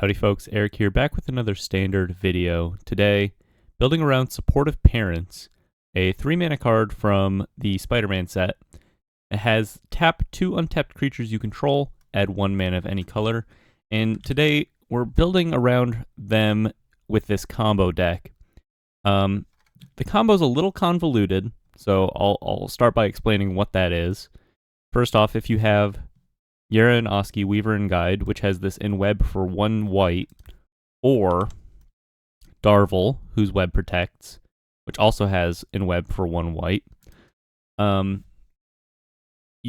Howdy folks, Eric here, back with another standard video. Today, building around Supportive Parents, a 3-mana card from the Spider-Man set. It has tap 2 untapped creatures you control, add 1 mana of any color, and today we're building around them with this combo deck. The combo's a little convoluted, so I'll start by explaining what that is. First off, if you have Yera and Oski, Weaver and Guide, which has this in web for 1 white, or Darvel, whose web protects, which also has in web for 1 white.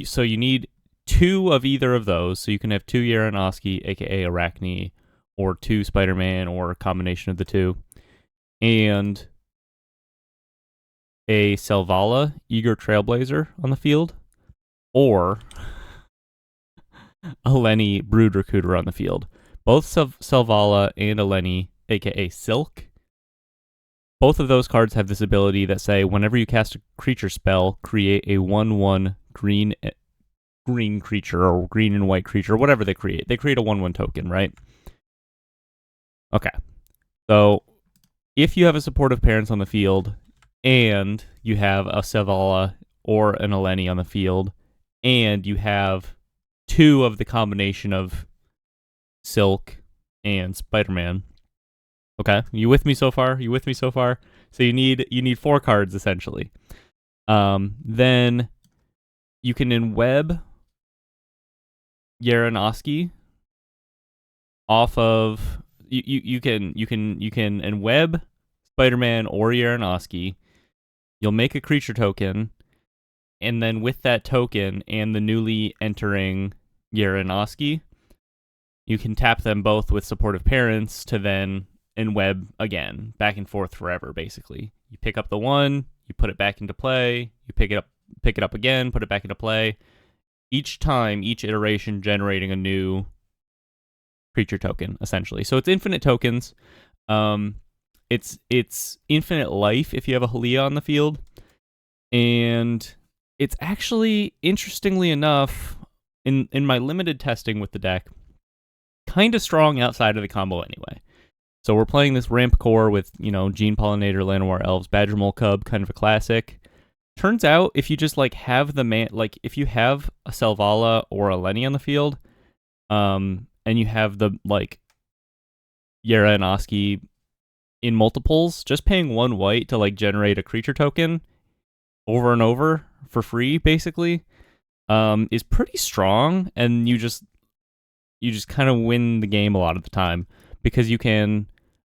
So you need 2 of either of those, so you can have 2 Yera and Oski, aka Arachne, or 2 Spider-Man, or a combination of the 2. And a Selvala, Eager Trailblazer on the field, or Eleni, Brood Recruiter on the field. Both Selvala and Eleni, aka Silk, both of those cards have this ability that say whenever you cast a creature spell, create a 1/1 green creature or green and white creature, whatever they create. They create a 1/1 token, right? Okay. So if you have a Supportive Parents on the field and you have a Selvala or an Eleni on the field and you have 2 of the combination of Silk and Spider-Man. Okay, you with me so far? So you need 4 cards essentially. Then you can in-web Yera and Oski off of you can in-web Spider-Man or Yera and Oski. You'll make a creature token, and then with that token and the newly entering Yera and Oski, you can tap them both with Supportive Parents to then in-web again, back and forth forever, basically. You pick up the 1, you put it back into play, you pick it up again, put it back into play. Each time, each iteration generating a new creature token, essentially. So it's infinite tokens. It's infinite life if you have a Halia on the field. And it's actually, interestingly enough, in my limited testing with the deck, kind of strong outside of the combo anyway. So we're playing this ramp core with, Gene Pollinator, Llanowar Elves, Badgermole Cub, kind of a classic. Turns out, if you just have the if you have a Selvala or a Lenny on the field, and you have the Yera and Oski in multiples, just paying 1 white to generate a creature token over and over for free, basically, is pretty strong, and you just kind of win the game a lot of the time, because you can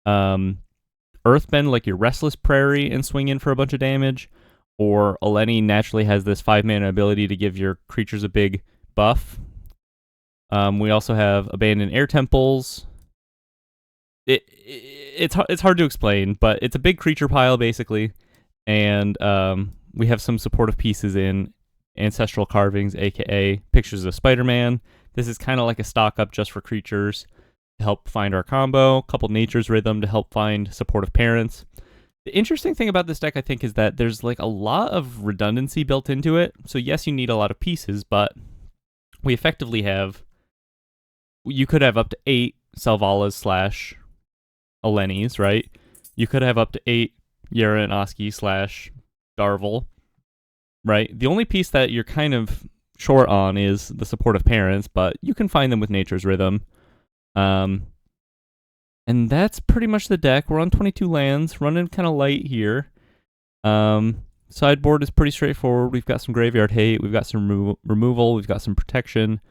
Earthbend your Restless Prairie and swing in for a bunch of damage, or Eleni naturally has this 5-mana ability to give your creatures a big buff. We also have Abandoned Air Temples. It's hard to explain, but it's a big creature pile, basically, and we have some supportive pieces in Ancestral Carvings, aka Pictures of Spider-Man. This is kind of like a stock up just for creatures to help find our combo. A couple Nature's Rhythm to help find Supportive Parents. The interesting thing about this deck, I think, is that there's a lot of redundancy built into it. So yes, you need a lot of pieces, but we effectively have... You could have up to 8 Selvalas / Elenis, right? You could have up to 8 Yera and Oski / Darvel, right? The only piece that you're kind of short on is the Supportive Parents, but you can find them with Nature's Rhythm. And that's pretty much the deck. We're on 22 lands, running kind of light here. Sideboard is pretty straightforward. We've got some Graveyard Hate, we've got some removal, we've got some protection,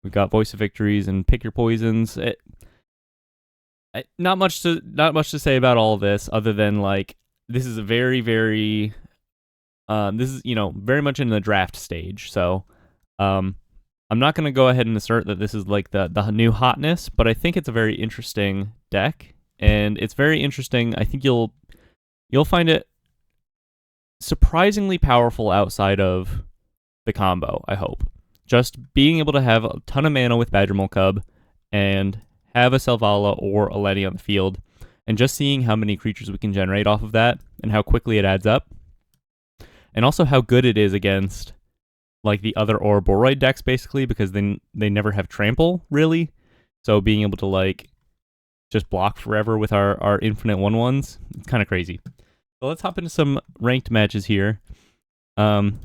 we've got Voice of Victories and Pick Your Poisons. Not much to say about all of this, other than this is a very, very this is very much in the draft stage. So I'm not going to go ahead and assert that this is the new hotness, but I think it's a very interesting deck, and it's very interesting. I think you'll find it surprisingly powerful outside of the combo, I hope. Just being able to have a ton of mana with Badgermole Cub and have a Selvala or a Letty on the field, and just seeing how many creatures we can generate off of that and how quickly it adds up, and also how good it is against the other Ouroboros decks, basically, because they never have trample, really. So being able to just block forever with our infinite 1/1s. It's kind of crazy. So let's hop into some ranked matches here. And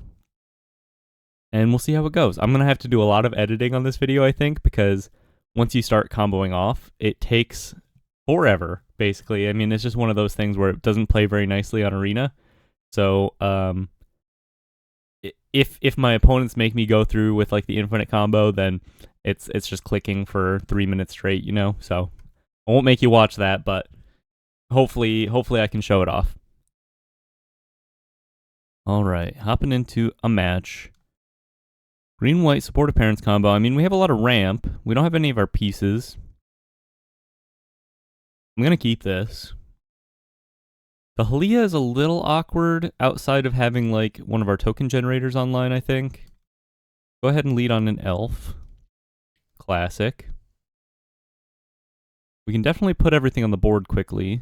we'll see how it goes. I'm going to have to do a lot of editing on this video, I think, because once you start comboing off, it takes forever, basically. I mean, it's just one of those things where it doesn't play very nicely on Arena. So, if my opponents make me go through with like the infinite combo, then it's just clicking for 3 minutes straight, you know? So, I won't make you watch that, but hopefully I can show it off. All right, hopping into a match. Green-white supportive parents combo. I mean, we have a lot of ramp. We don't have any of our pieces. I'm going to keep this. The Halia is a little awkward outside of having like one of our token generators online, I think. Go ahead and lead on an elf. Classic. We can definitely put everything on the board quickly.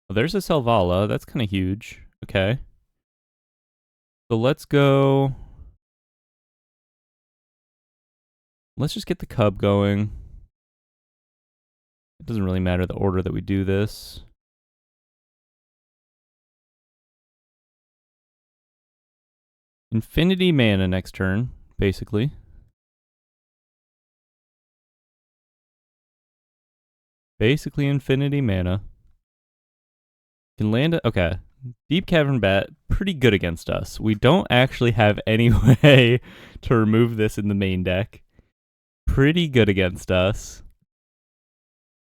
Oh, there's a Selvala. That's kind of huge. Okay. So let's go. Let's just get the cub going. It doesn't really matter the order that we do this. Infinity mana next turn, basically. Basically infinity mana. Can land it. Okay. Deep Cavern Bat, pretty good against us. We don't actually have any way to remove this in the main deck. Pretty good against us.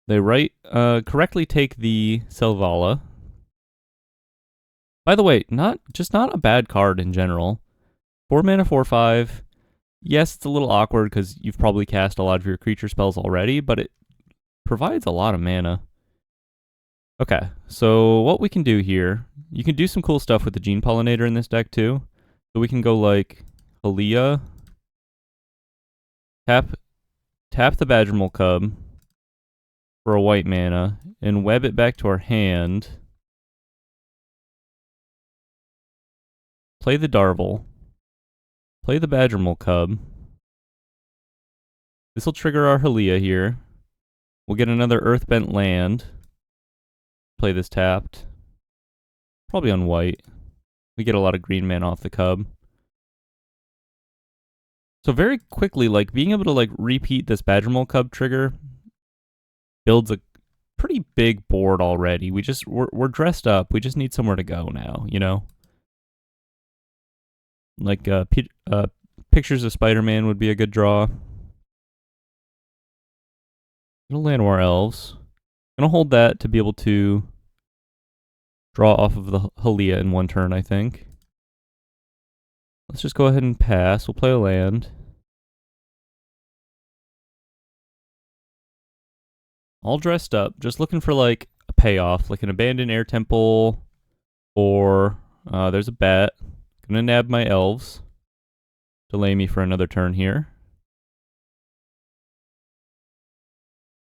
They correctly take the Selvala. By the way, not a bad card in general. 4 mana, 4/5. Yes, it's a little awkward because you've probably cast a lot of your creature spells already, but it provides a lot of mana. Okay, so what we can do here, you can do some cool stuff with the Gene Pollinator in this deck too. So we can go like Halia, tap the Badgermole Cub for a white mana, and web it back to our hand. Play the Darvel. Play the Badgermole Cub. This will trigger our Halia here. We'll get another Earthbent land. Play this tapped. Probably on white. We get a lot of green mana off the cub. So very quickly, like being able to like repeat this Badgermole Cub trigger builds a pretty big board already. We're dressed up. We just need somewhere to go now, you know? Like Pictures of Spider-Man would be a good draw. Gonna land more elves. Gonna hold that to be able to draw off of the Halia in one turn, I think. Let's just go ahead and pass. We'll play a land. All dressed up, just looking for like a payoff, like an abandoned air temple, or there's a bat. Gonna nab my elves. Delay me for another turn here.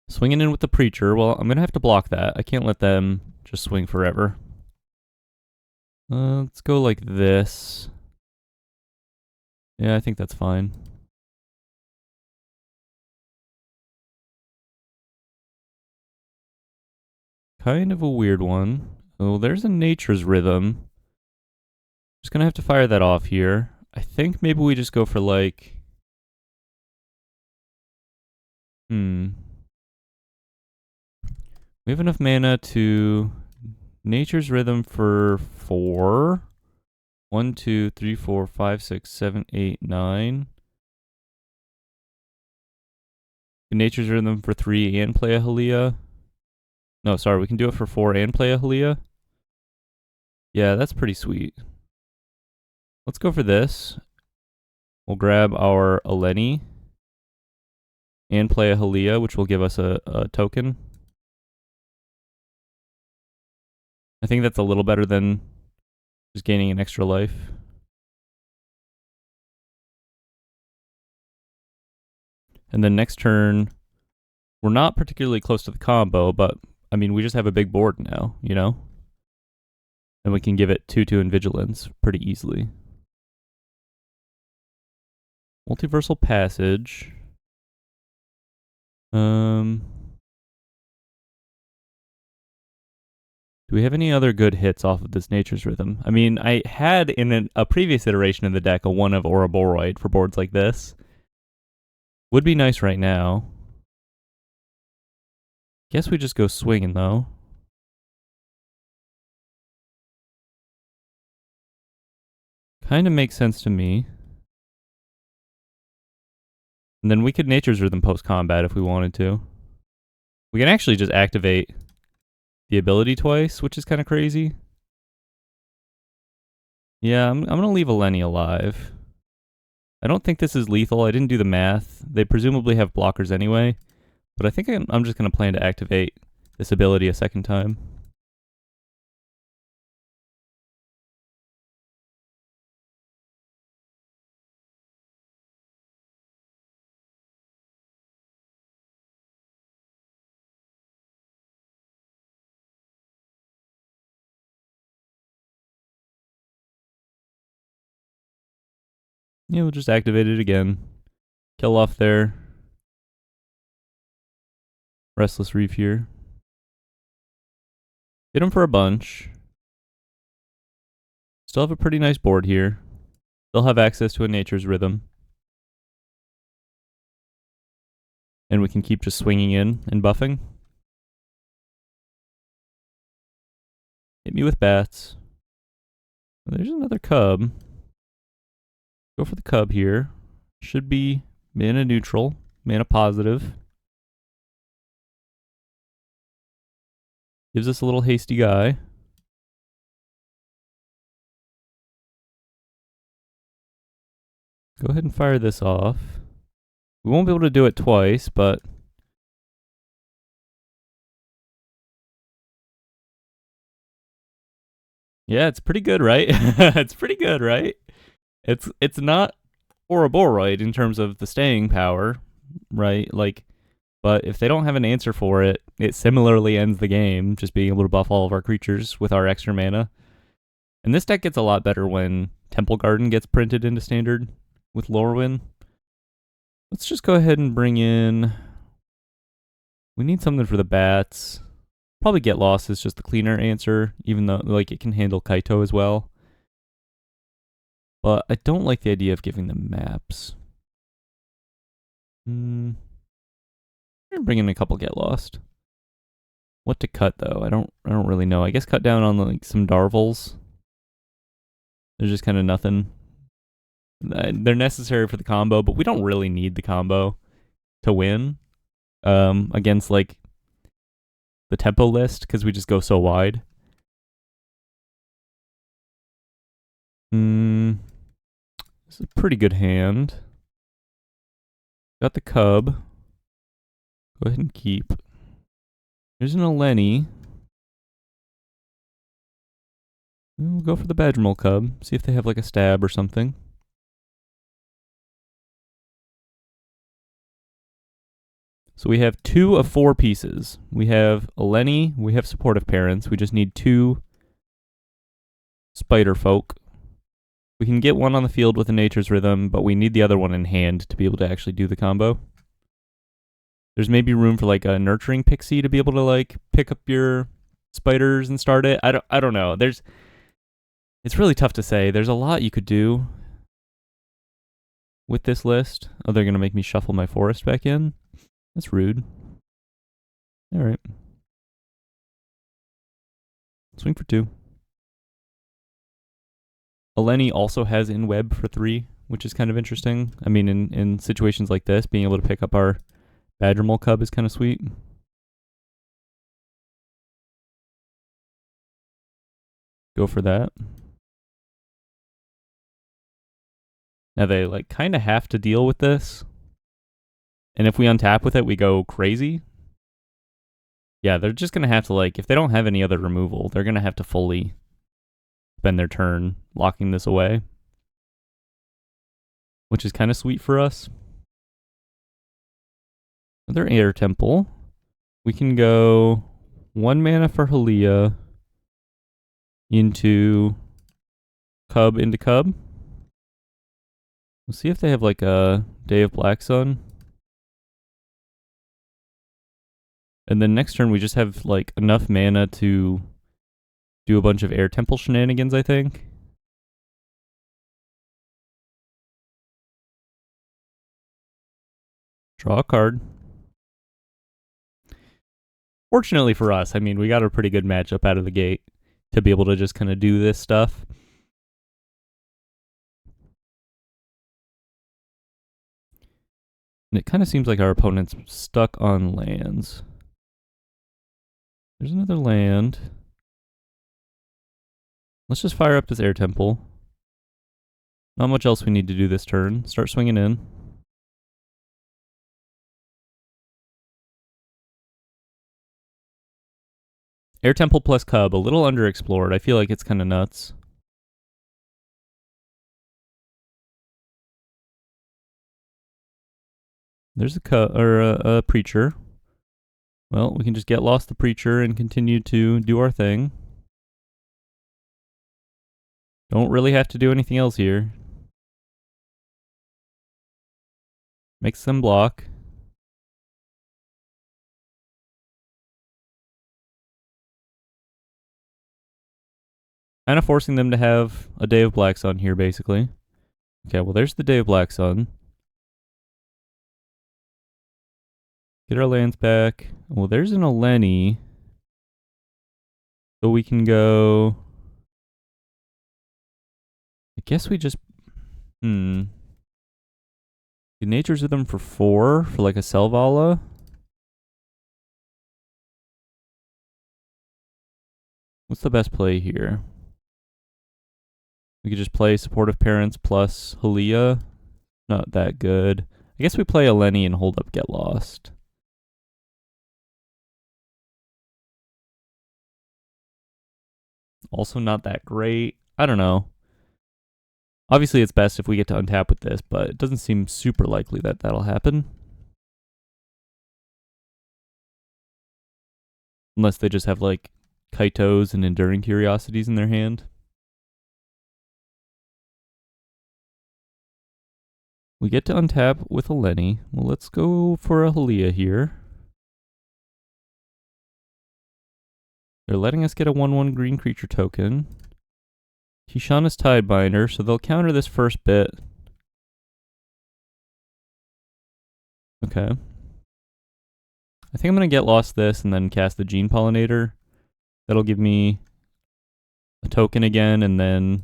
Swinging in with the Preacher. Well, I'm gonna have to block that. I can't let them just swing forever. Let's go like this. Yeah, I think that's fine. Kind of a weird one. Oh, there's a Nature's Rhythm. Just gonna have to fire that off here. I think maybe we just go for like... We have enough mana to... Nature's Rhythm for 4. 1, 2, 3, 4, 5, 6, 7, 8, 9. Nature's Rhythm for 3 and play a Halia. No, sorry, we can do it for 4 and play a Halia. Yeah, that's pretty sweet. Let's go for this. We'll grab our Eleni and play a Halia, which will give us a token. I think that's a little better than just gaining an extra life. And then next turn, we're not particularly close to the combo, but I mean, we just have a big board now, you know? And we can give it 2/2 and Vigilance pretty easily. Multiversal Passage. Do we have any other good hits off of this Nature's Rhythm? I mean, I had in a previous iteration of the deck a one of Ouroboros for boards like this. Would be nice right now. Guess we just go swinging though. Kind of makes sense to me. And then we could Nature's Rhythm post-combat if we wanted to. We can actually just activate the ability twice, which is kind of crazy. Yeah, I'm going to leave Eleni alive. I don't think this is lethal. I didn't do the math. They presumably have blockers anyway. But I think I'm just going to plan to activate this ability a second time. Yeah, we'll just activate it again. Kill off their Restless Reef here. Hit them for a bunch. Still have a pretty nice board here. They'll have access to a Nature's Rhythm. And we can keep just swinging in and buffing. Hit me with bats. There's another cub. Go for the cub here. Should be mana neutral, mana positive. Gives us a little hasty guy. Go ahead and fire this off. We won't be able to do it twice, but yeah, it's pretty good, right? It's pretty good, right? It's not Ouroboros in terms of the staying power, right? Like, but if they don't have an answer for it, it similarly ends the game, just being able to buff all of our creatures with our extra mana. And this deck gets a lot better when Temple Garden gets printed into standard with Lorwyn. Let's just go ahead and bring in... We need something for the bats. Probably Get Lost is just the cleaner answer, even though like it can handle Kaito as well. But I don't like the idea of giving them maps. I'm gonna bring in a couple Get Lost. What to cut though? I don't really know. I guess cut down on like some Darvels. There's just kind of nothing. They're necessary for the combo, but we don't really need the combo to win against like the tempo list because we just go so wide. This is a pretty good hand. Got the cub. Go ahead and keep. There's an Eleni. We'll go for the Badgermole cub. See if they have like a stab or something. So we have 2 of 4 pieces. We have Eleni, we have supportive parents. We just need 2 spider folk. We can get one on the field with a Nature's Rhythm, but we need the other one in hand to be able to actually do the combo. There's maybe room for like a nurturing pixie to be able to like pick up your spiders and start it. I don't know. It's really tough to say. There's a lot you could do with this list. Oh, they're gonna make me shuffle my forest back in. That's rude. All right. Swing for 2. Eleni also has in web for 3, which is kind of interesting. I mean, in situations like this, being able to pick up our Badgermole cub is kind of sweet. Go for that. Now they like kind of have to deal with this. And if we untap with it, we go crazy. Yeah, they're just going to have to like, if they don't have any other removal, they're going to have to fully spend their turn locking this away. Which is kind of sweet for us. Another Air Temple. We can go 1 mana for Halia into Cub into Cub. We'll see if they have like a Day of Black Sun. And then next turn we just have like enough mana to do a bunch of air temple shenanigans, I think. Draw a card. Fortunately for us, I mean, we got a pretty good matchup out of the gate to be able to just kind of do this stuff. And it kind of seems like our opponent's stuck on lands. There's another land. Let's just fire up this air temple. Not much else we need to do this turn. Start swinging in. Air temple plus cub, a little underexplored. I feel like it's kind of nuts. There's a preacher. Well, we can just get lost the preacher and continue to do our thing. Don't really have to do anything else here. Makes them block. Kind of forcing them to have a Day of Black Sun here, basically. Okay, well, there's the Day of Black Sun. Get our lands back. Well, there's an Eleni. So we can go... I guess we just... Good Nature's Rhythm for 4 for like a Selvala. What's the best play here? We could just play Supportive Parents plus Halia. Not that good. I guess we play Eleni and hold up Get Lost. Also not that great. I don't know. Obviously, it's best if we get to untap with this, but it doesn't seem super likely that that'll happen. Unless they just have, like, Kaitos and Enduring Curiosities in their hand. We get to untap with a Lenny. Well, let's go for a Halia here. They're letting us get a 1/1 green creature token. Tishana's Tidebinder, so they'll counter this first bit. Okay. I think I'm going to get lost this and then cast the Gene Pollinator. That'll give me a token again, and then...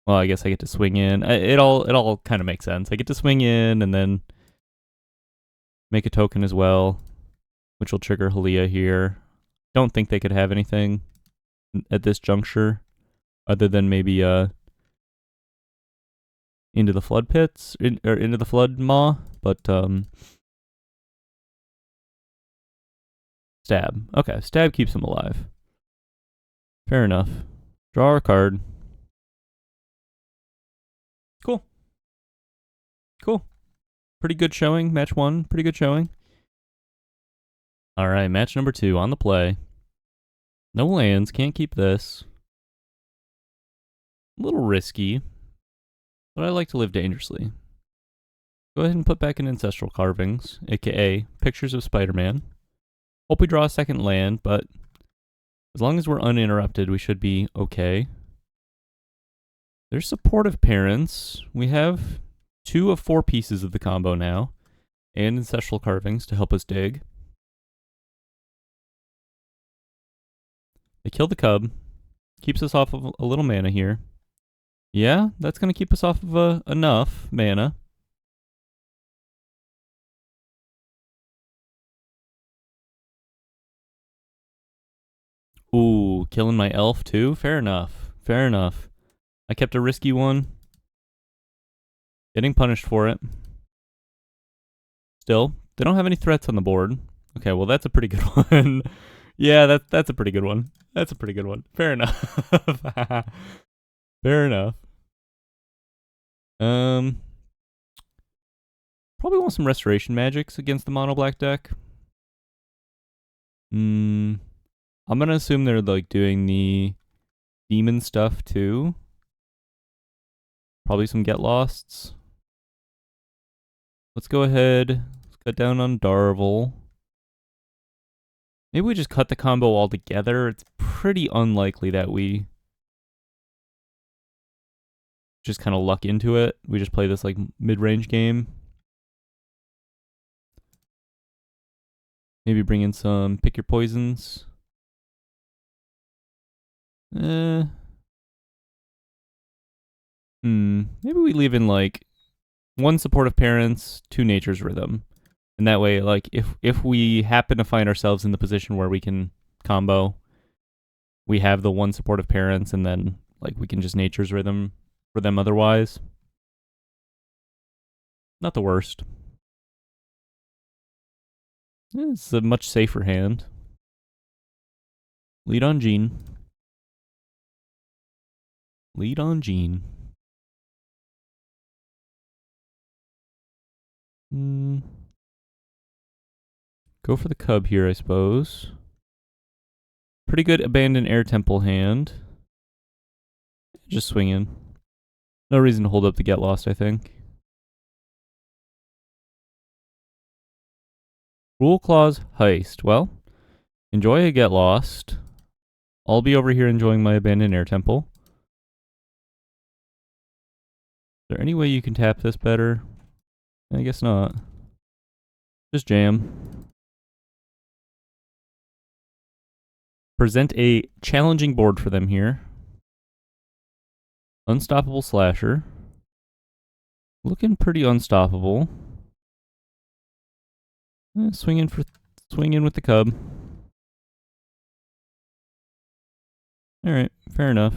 Well, I guess I get to swing in. It all kind of makes sense. I get to swing in and then make a token as well, which will trigger Halia here. Don't think they could have anything at this juncture other than maybe into the flood pits or into the flood maw, but stab. Okay, stab keeps him alive. Fair enough. Draw a card. Cool. Pretty good showing. Match 1. Pretty good showing. All right, match number 2 on the play. No lands. Can't keep this. A little risky, but I like to live dangerously. Go ahead and put back in Ancestral Carvings, aka Pictures of Spider-Man. Hope we draw a second land, but as long as we're uninterrupted, we should be okay. There's Supportive Parents. We have 2 of 4 pieces of the combo now, and Ancestral Carvings to help us dig. They kill the cub. Keeps us off of a little mana here. Yeah, that's going to keep us off of enough mana. Ooh, killing my elf too? Fair enough. Fair enough. I kept a risky one. Getting punished for it. Still, they don't have any threats on the board. Okay, well that's a pretty good one. Yeah, that's a pretty good one. That's a pretty good one. Fair enough. Fair enough. Probably want some Restoration Magics against the mono black deck. I'm gonna assume they're like doing the demon stuff too. Probably some Get Losts. Let's go ahead. Let's cut down on Darvel. Maybe we just cut the combo altogether. It's pretty unlikely that we just kind of luck into it. We just play this like mid-range game. Maybe bring in some pick your poisons. Maybe we leave in like 1 supportive parents, 2 nature's rhythm. And that way, like, if we happen to find ourselves in the position where we can combo, we have the 1 supportive parents, and then like we can just nature's rhythm for them otherwise. Not the worst. It's a much safer hand. Lead on Gene. Lead on Gene. Go for the cub here, I suppose. Pretty good abandoned air temple hand. Just swing in. No reason to hold up the get lost, I think. Rule clause heist. Well, enjoy a get lost. I'll be over here enjoying my abandoned air temple. Is there any way you can tap this better? I guess not. Just jam. Present a challenging board for them here. Unstoppable Slasher. Looking pretty unstoppable. Swing in with the cub. Alright, fair enough.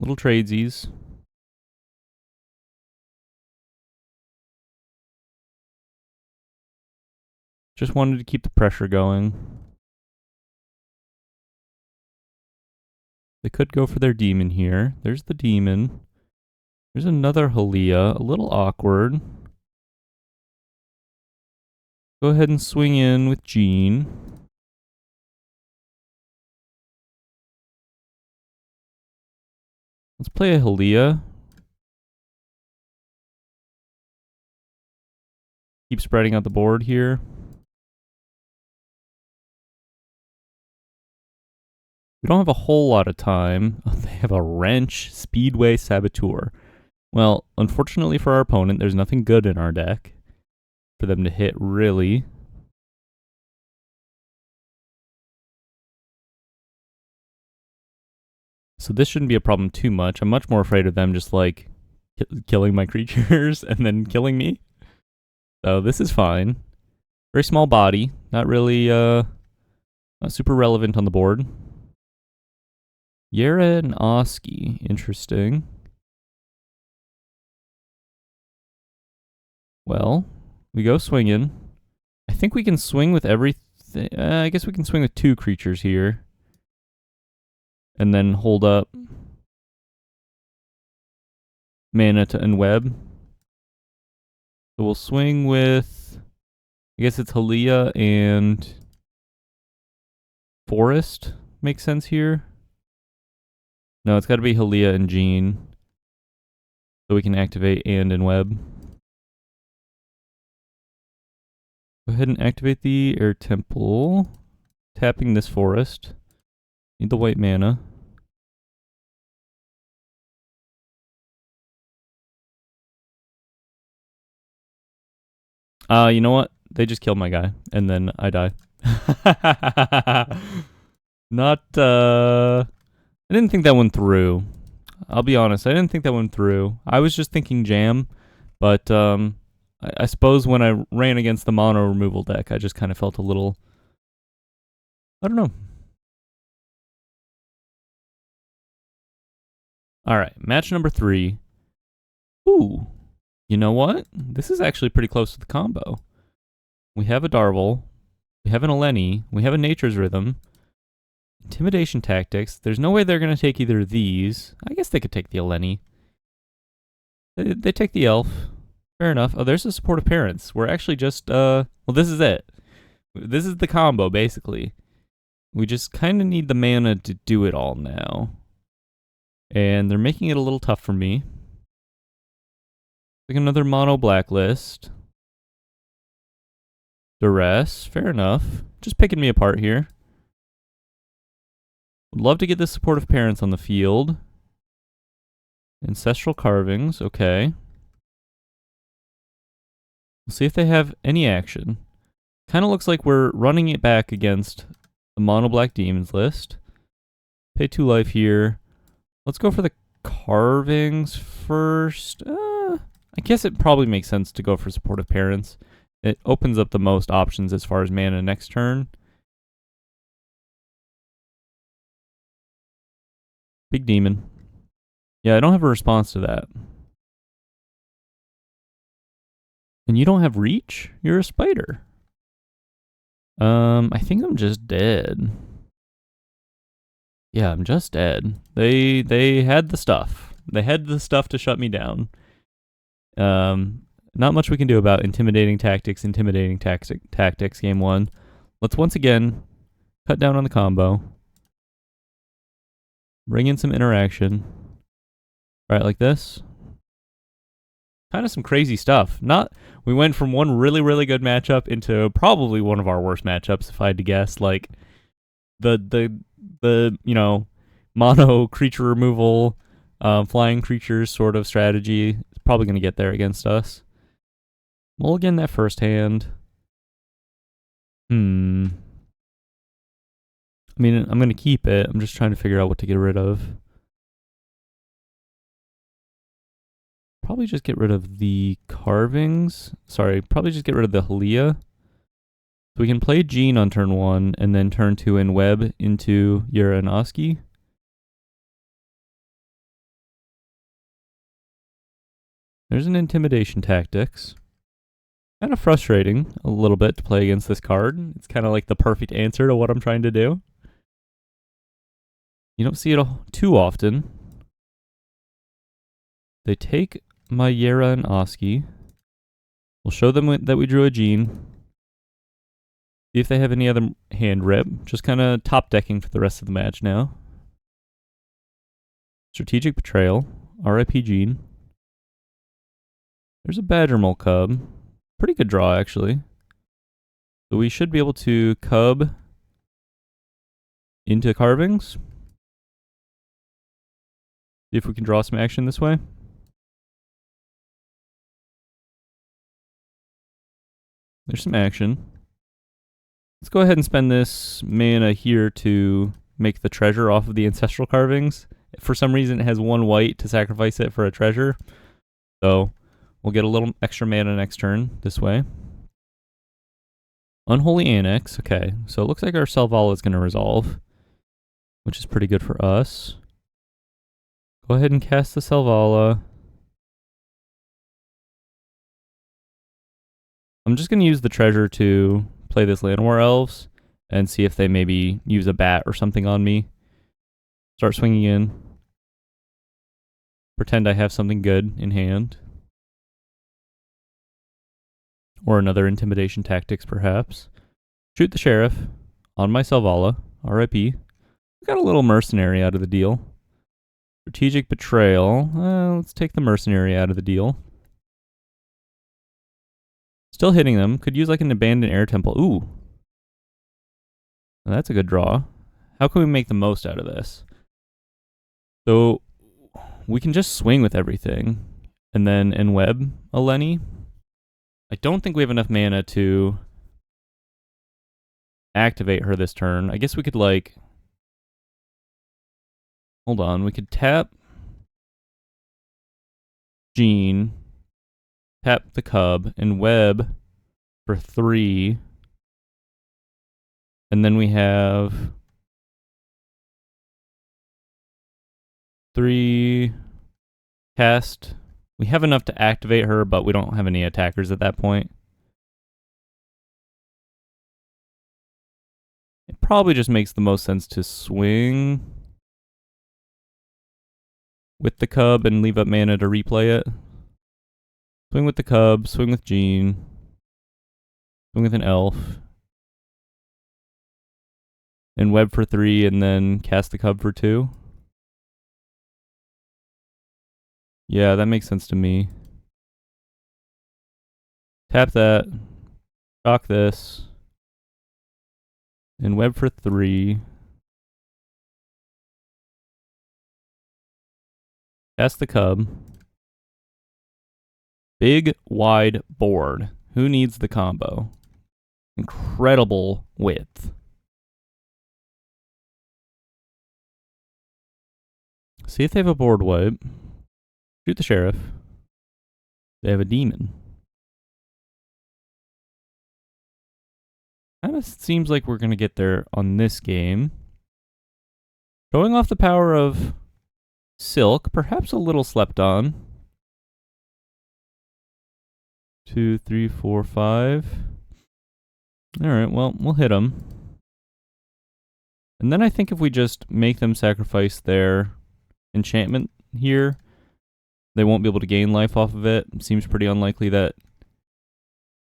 Little tradesies. Just wanted to keep the pressure going. They could go for their demon here. There's the demon. There's another Halia. A little awkward. Go ahead and swing in with Gene. Let's play a Halia. Keep spreading out the board here. We don't have a whole lot of time. They have a Wrench, Speedway, Saboteur. Well, unfortunately for our opponent, there's nothing good in our deck for them to hit, really. So this shouldn't be a problem too much. I'm much more afraid of them just like killing my creatures and then killing me. So this is fine. Very small body. Not really not super relevant on the board. Yera and Oski. Interesting. Well, we go swinging. I think we can swing with everything. I guess we can swing with 2 creatures here. And then hold up mana to unweb. So we'll swing with, I guess it's Halia and Forest. Makes sense here. No, it's got to be Halia and Gene. So we can activate and unweb. Go ahead and activate the Air Temple. Tapping this Forest. Need the white mana. You know what? They just killed my guy, and then I die. Not, I didn't think that one through. I'll be honest, I didn't think that one through. I was just thinking jam, but, I suppose when I ran against the mono removal deck, I just kind of felt a little, I don't know. Alright, match number 3. Ooh, you know what? This is actually pretty close to the combo. We have a Darvel, we have an Eleni, we have a Nature's Rhythm, Intimidation Tactics. There's no way they're going to take either of these. I guess they could take the Eleni. They take the Elf. Fair enough. Oh, there's the Supportive Parents. We're actually just, well, this is it. This is the combo, basically. We just kind of need the mana to do it all now. And they're making it a little tough for me. Like another mono blacklist. Duress, fair enough. Just picking me apart here. Would love to get the supportive parents on the field. Ancestral carvings, okay. We'll see if they have any action. Kind of looks like we're running it back against the mono black demons list. Pay 2 life here. Let's go for the carvings first. I guess it probably makes sense to go for supportive parents. It opens up the most options as far as mana next turn. Big demon. Yeah, I don't have a response to that. And you don't have reach? You're a spider. I think I'm just dead. Yeah, I'm just dead. They had the stuff. They had the stuff to shut me down. Not much we can do about intimidating tactics, game 1. Let's once again cut down on the combo. Bring in some interaction. Right, like this. Kind of some crazy stuff. We went from one really, really good matchup into probably one of our worst matchups, if I had to guess. Like the mono creature removal, flying creatures sort of strategy is probably going to get there against us. Mulligan that first hand. I mean, I'm going to keep it. I'm just trying to figure out what to get rid of. Probably just get rid of the carvings. Sorry, probably just get rid of the Halia. So we can play Jean on turn 1 and then turn 2 in Web into Yura and Oski. There's an intimidation tactics. Kind of frustrating a little bit to play against this card. It's kind of like the perfect answer to what I'm trying to do. You don't see it too often. They take my Yera and Oski. We'll show them that we drew a Jean. See if they have any other hand rip. Just kind of top decking for the rest of the match now. Strategic Betrayal. RIP Jean. There's a Badger Mole Cub. Pretty good draw, actually. So we should be able to cub into carvings. See if we can draw some action this way. There's some action. Let's go ahead and spend this mana here to make the treasure off of the ancestral carvings. For some reason, it has 1 white to sacrifice it for a treasure. So we'll get a little extra mana next turn this way. Unholy Annex. Okay, so it looks like our Selvala is going to resolve, which is pretty good for us. Go ahead and cast the Selvala. I'm just going to use the treasure to play this Llanowar Elves and see if they maybe use a bat or something on me. Start swinging in. Pretend I have something good in hand. Or another intimidation tactics, perhaps. Shoot the Sheriff on my Selvala. RIP. We got a little mercenary out of the deal. Strategic Betrayal. Let's take the mercenary out of the deal. Still hitting them. Could use like an abandoned air temple. Ooh. Well, that's a good draw. How can we make the most out of this? So we can just swing with everything. And then enweb a Lenny. I don't think we have enough mana to activate her this turn. I guess we could like... Hold on. We could tap Jean. Tap the cub and web for 3. And then we have 3 cast. We have enough to activate her, but we don't have any attackers at that point. It probably just makes the most sense to swing with the cub and leave up mana to replay it. Swing with the cub, swing with Jean, swing with an elf, and web for 3, and then cast the cub for 2. Yeah, that makes sense to me. Tap that. Shock this. And web for 3. Cast the cub. Big, wide board. Who needs the combo? Incredible width. See if they have a board wipe. Shoot the sheriff. They have a demon. Kind of seems like we're going to get there on this game. Showing off the power of Silk, perhaps a little slept on. 2, 3, 4, 5. Alright, well, we'll hit them. And then I think if we just make them sacrifice their enchantment here, they won't be able to gain life off of it. Seems pretty unlikely that...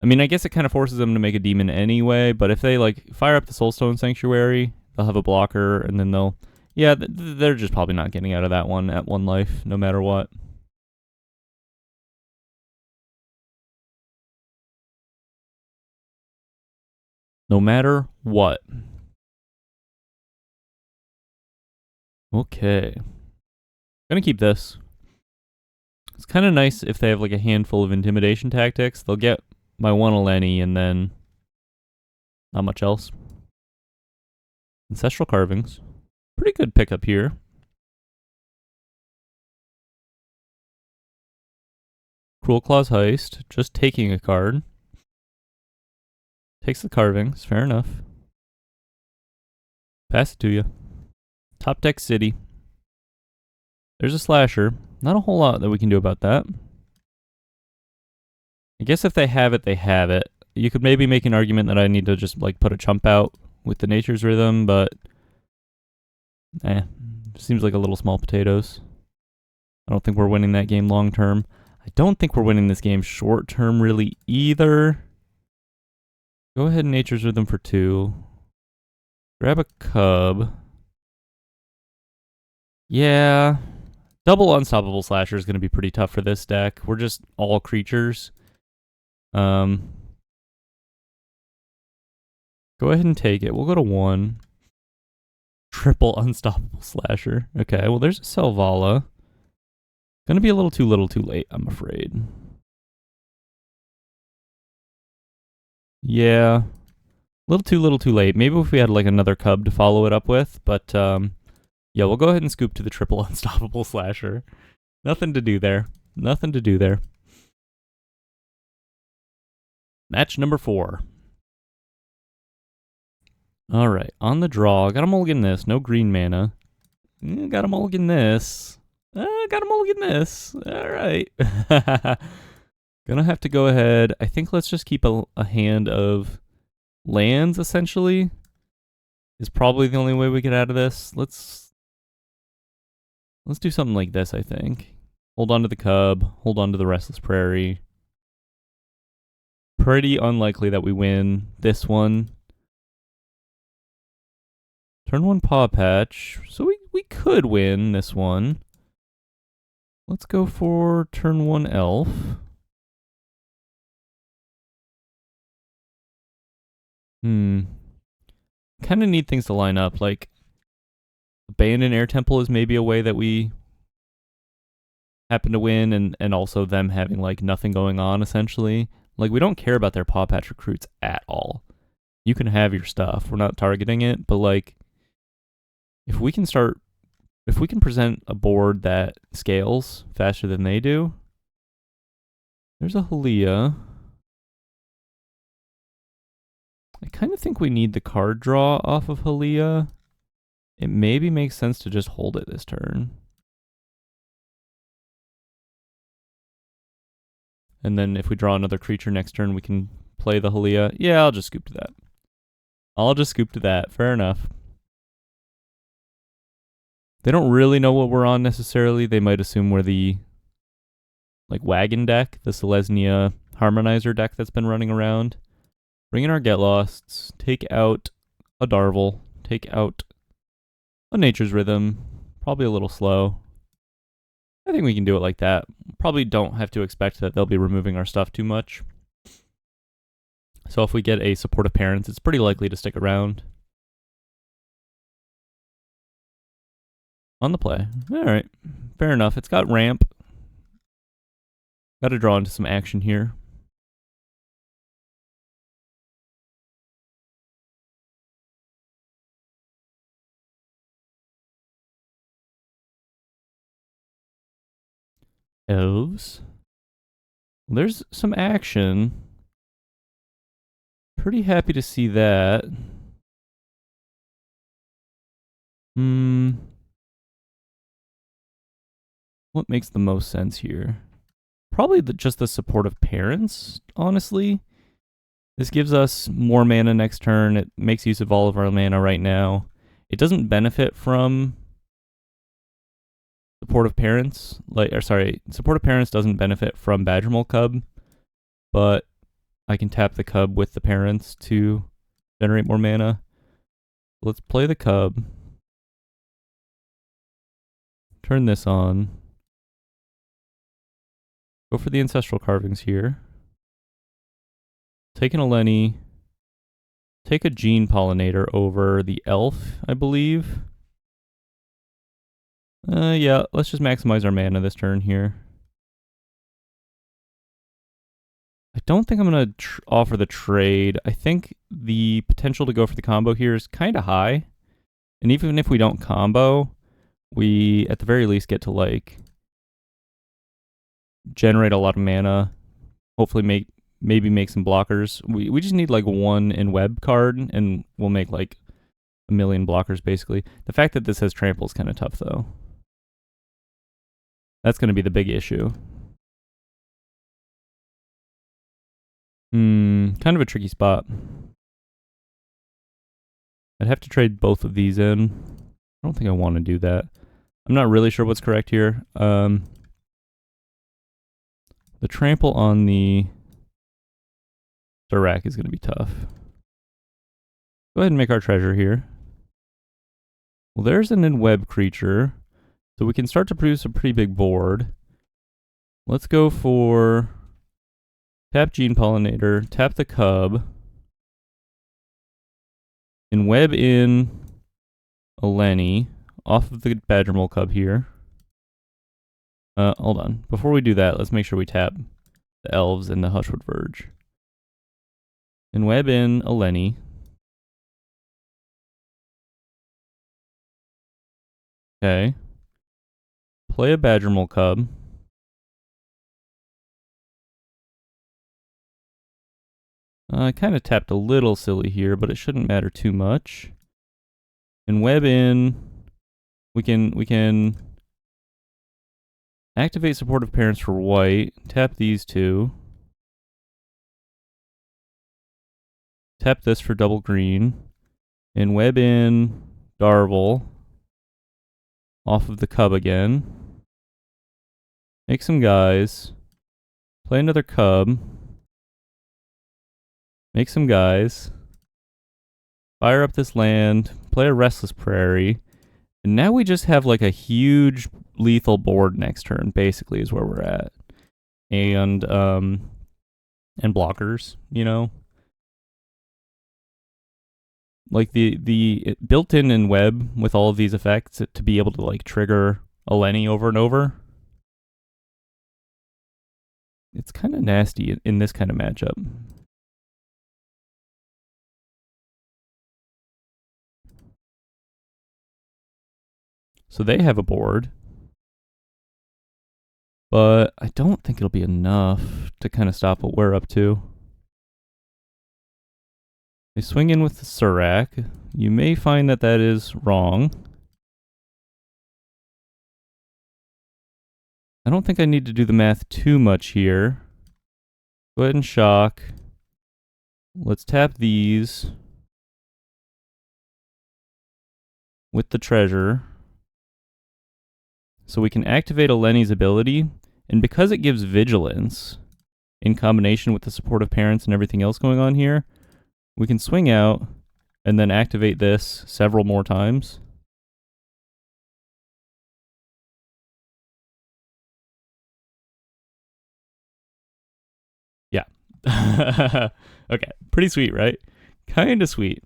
I mean, I guess it kind of forces them to make a demon anyway, but if they, like, fire up the Soulstone Sanctuary, they'll have a blocker, and then they'll... Yeah, they're just probably not getting out of that one at 1 life, no matter what. No matter what. Okay. Gonna keep this. It's kind of nice if they have like a handful of intimidation tactics. They'll get my 1 Eleni and then not much else. Ancestral Carvings. Pretty good pickup here. Cruel Claw's Heist. Just taking a card. Takes the carvings. Fair enough. Pass it to you. Top deck City. There's a slasher. Not a whole lot that we can do about that. I guess if they have it, they have it. You could maybe make an argument that I need to just like put a chump out with the Nature's Rhythm, but seems like a little small potatoes. I don't think we're winning that game long term. I don't think we're winning this game short term really either. Go ahead and Nature's Rhythm for 2. Grab a cub. Yeah. Double Unstoppable Slasher is going to be pretty tough for this deck. We're just all creatures. Go ahead and take it. We'll go to 1. Triple Unstoppable Slasher. Okay, well there's a Selvala. Gonna be a little too late, I'm afraid. Yeah. A little too late. Maybe if we had like another cub to follow it up with, but yeah, we'll go ahead and scoop to the triple Unstoppable Slasher. Nothing to do there. Nothing to do there. Match number 4. Alright, on the draw. Gotta mulligan this. No green mana. Gotta mulligan this. Gotta mulligan this. Alright. Gonna have to go ahead. I think let's just keep a hand of lands, essentially. Is probably the only way we get out of this. Let's do something like this, I think. Hold on to the cub. Hold on to the Restless Prairie. Pretty unlikely that we win this one. Turn 1 Paw Patch. So we could win this one. Let's go for turn 1 Elf. Kind of need things to line up. Like, Abandoned Air Temple is maybe a way that we happen to win, and also them having, like, nothing going on, essentially. Like, we don't care about their Paw Patch recruits at all. You can have your stuff. We're not targeting it, but, like, if we can present a board that scales faster than they do. There's a Halia. I kind of think we need the card draw off of Halia. It maybe makes sense to just hold it this turn. And then if we draw another creature next turn, we can play the Halia. Yeah, I'll just scoop to that. Fair enough. They don't really know what we're on necessarily. They might assume we're the wagon deck, the Selesnya Harmonizer deck that's been running around. Bring in our Get Losts, take out a Darvel, take out a Nature's Rhythm, probably a little slow. I think we can do it like that. Probably don't have to expect that they'll be removing our stuff too much. So if we get a supportive parents, it's pretty likely to stick around. On the play. Alright. Fair enough. It's got ramp. Got to draw into some action here. Elves. Well, there's some action. Pretty happy to see that. What makes the most sense here? Probably just the supportive parents, honestly. This gives us more mana next turn. It makes use of all of our mana right now. It doesn't benefit from supportive parents. Supportive parents doesn't benefit from Badgermole Cub, but I can tap the Cub with the parents to generate more mana. Let's play the Cub. Turn this on. Go for the Ancestral Carvings here. Take an Eleni. Take a Gene Pollinator over the Elf, I believe. Yeah, let's just maximize our mana this turn here. I don't think I'm going to offer the trade. I think the potential to go for the combo here is kind of high. And even if we don't combo, we at the very least get to like generate a lot of mana. Hopefully maybe make some blockers. We just need like one in web card and we'll make like a million blockers basically. The fact that this has trample is kind of tough though. That's going to be the big issue. Kind of a tricky spot. I'd have to trade both of these in. I don't think I want to do that. I'm not really sure what's correct here. The trample on the Dirac is going to be tough. Go ahead and make our treasure here. Well, there's an in-web creature. So we can start to produce a pretty big board. Let's go for tap Gene Pollinator, tap the Cub, and web in Eleni off of the Badgermole Cub here. Hold on. Before we do that, let's make sure we tap the Elves and the Hushwood Verge. And web in Eleni. Okay. Play a Badgermole Cub. I kind of tapped a little silly here, but it shouldn't matter too much. And web in, we can activate supportive parents for white, tap these two. Tap this for double green, and web in Darvel off of the Cub again. Make some guys. Play another Cub. Make some guys. Fire up this land. Play a Restless Prairie. And now we just have like a huge lethal board next turn, basically, is where we're at. And blockers, you know? Like the built-in in web with all of these effects to be able to like trigger Eleni over and over. It's kind of nasty in this kind of matchup. So they have a board. But I don't think it'll be enough to kind of stop what we're up to. They swing in with the Surak. You may find that that is wrong. I don't think I need to do the math too much here. Go ahead and shock. Let's tap these with the treasure. So we can activate Eleni's ability, and because it gives vigilance in combination with the supportive parents and everything else going on here, we can swing out and then activate this several more times. Yeah, Okay, pretty sweet, right? Kind of sweet.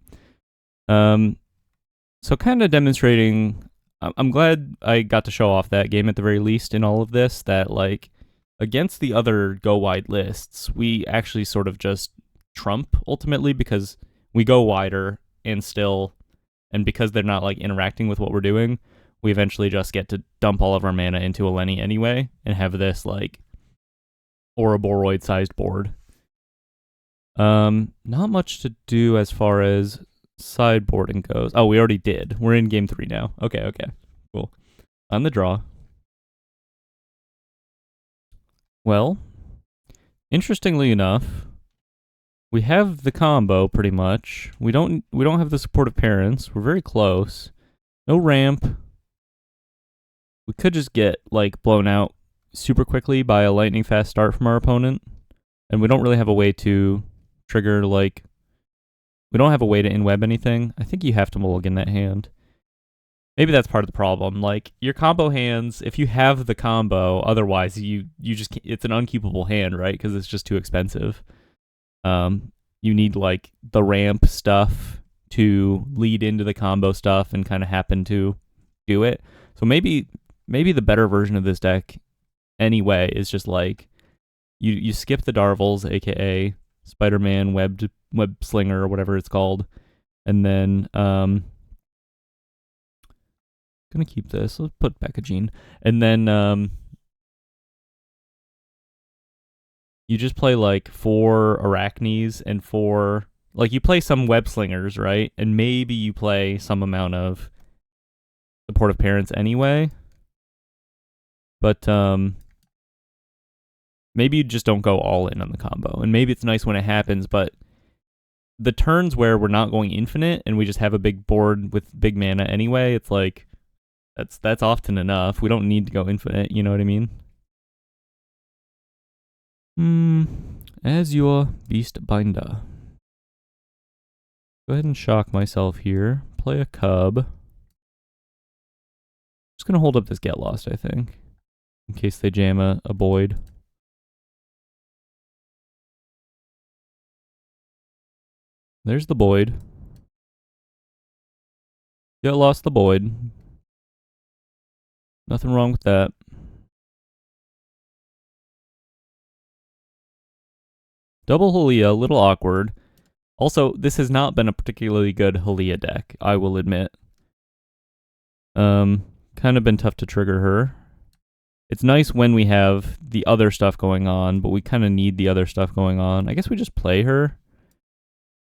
So kind of demonstrating. I'm glad I got to show off that game at the very least in all of this. That like against the other go wide lists, we actually sort of just trump ultimately because we go wider and still, and because they're not like interacting with what we're doing, we eventually just get to dump all of our mana into a Lenny anyway and have this like Ouroboros sized board. Not much to do as far as sideboarding goes. Oh, we already did. We're in game 3 now. Okay, cool. On the draw. Well, interestingly enough, we have the combo pretty much. We don't have the support of parents. We're very close. No ramp. We could just get like blown out super quickly by a lightning fast start from our opponent, and we don't really have a way to trigger like. We don't have a way to in-web anything. I think you have to mulligan that hand. Maybe that's part of the problem. Like your combo hands, if you have the combo, otherwise you just can't, it's an unkeepable hand, right? Because it's just too expensive. You need like the ramp stuff to lead into the combo stuff and kind of happen to do it. So maybe the better version of this deck anyway is just like you skip the Darvels, aka Spider-Man, web slinger or whatever it's called, and then gonna keep this. Let's put back a gene, and then you just play like 4 Arachnes and 4 like you play some web slingers, right? And maybe you play some amount of supportive parents anyway. But maybe you just don't go all in on the combo. And maybe it's nice when it happens, but the turns where we're not going infinite and we just have a big board with big mana anyway, it's like that's often enough. We don't need to go infinite, you know what I mean? As your beast binder. Go ahead and shock myself here. Play a cub. Just gonna hold up this get lost, I think. In case they jam a Boyd. There's the Boyd. Get lost the Boyd. Nothing wrong with that. Double Halia, a little awkward. Also, this has not been a particularly good Halia deck, I will admit. Kind of been tough to trigger her. It's nice when we have the other stuff going on, but we kind of need the other stuff going on. I guess we just play her.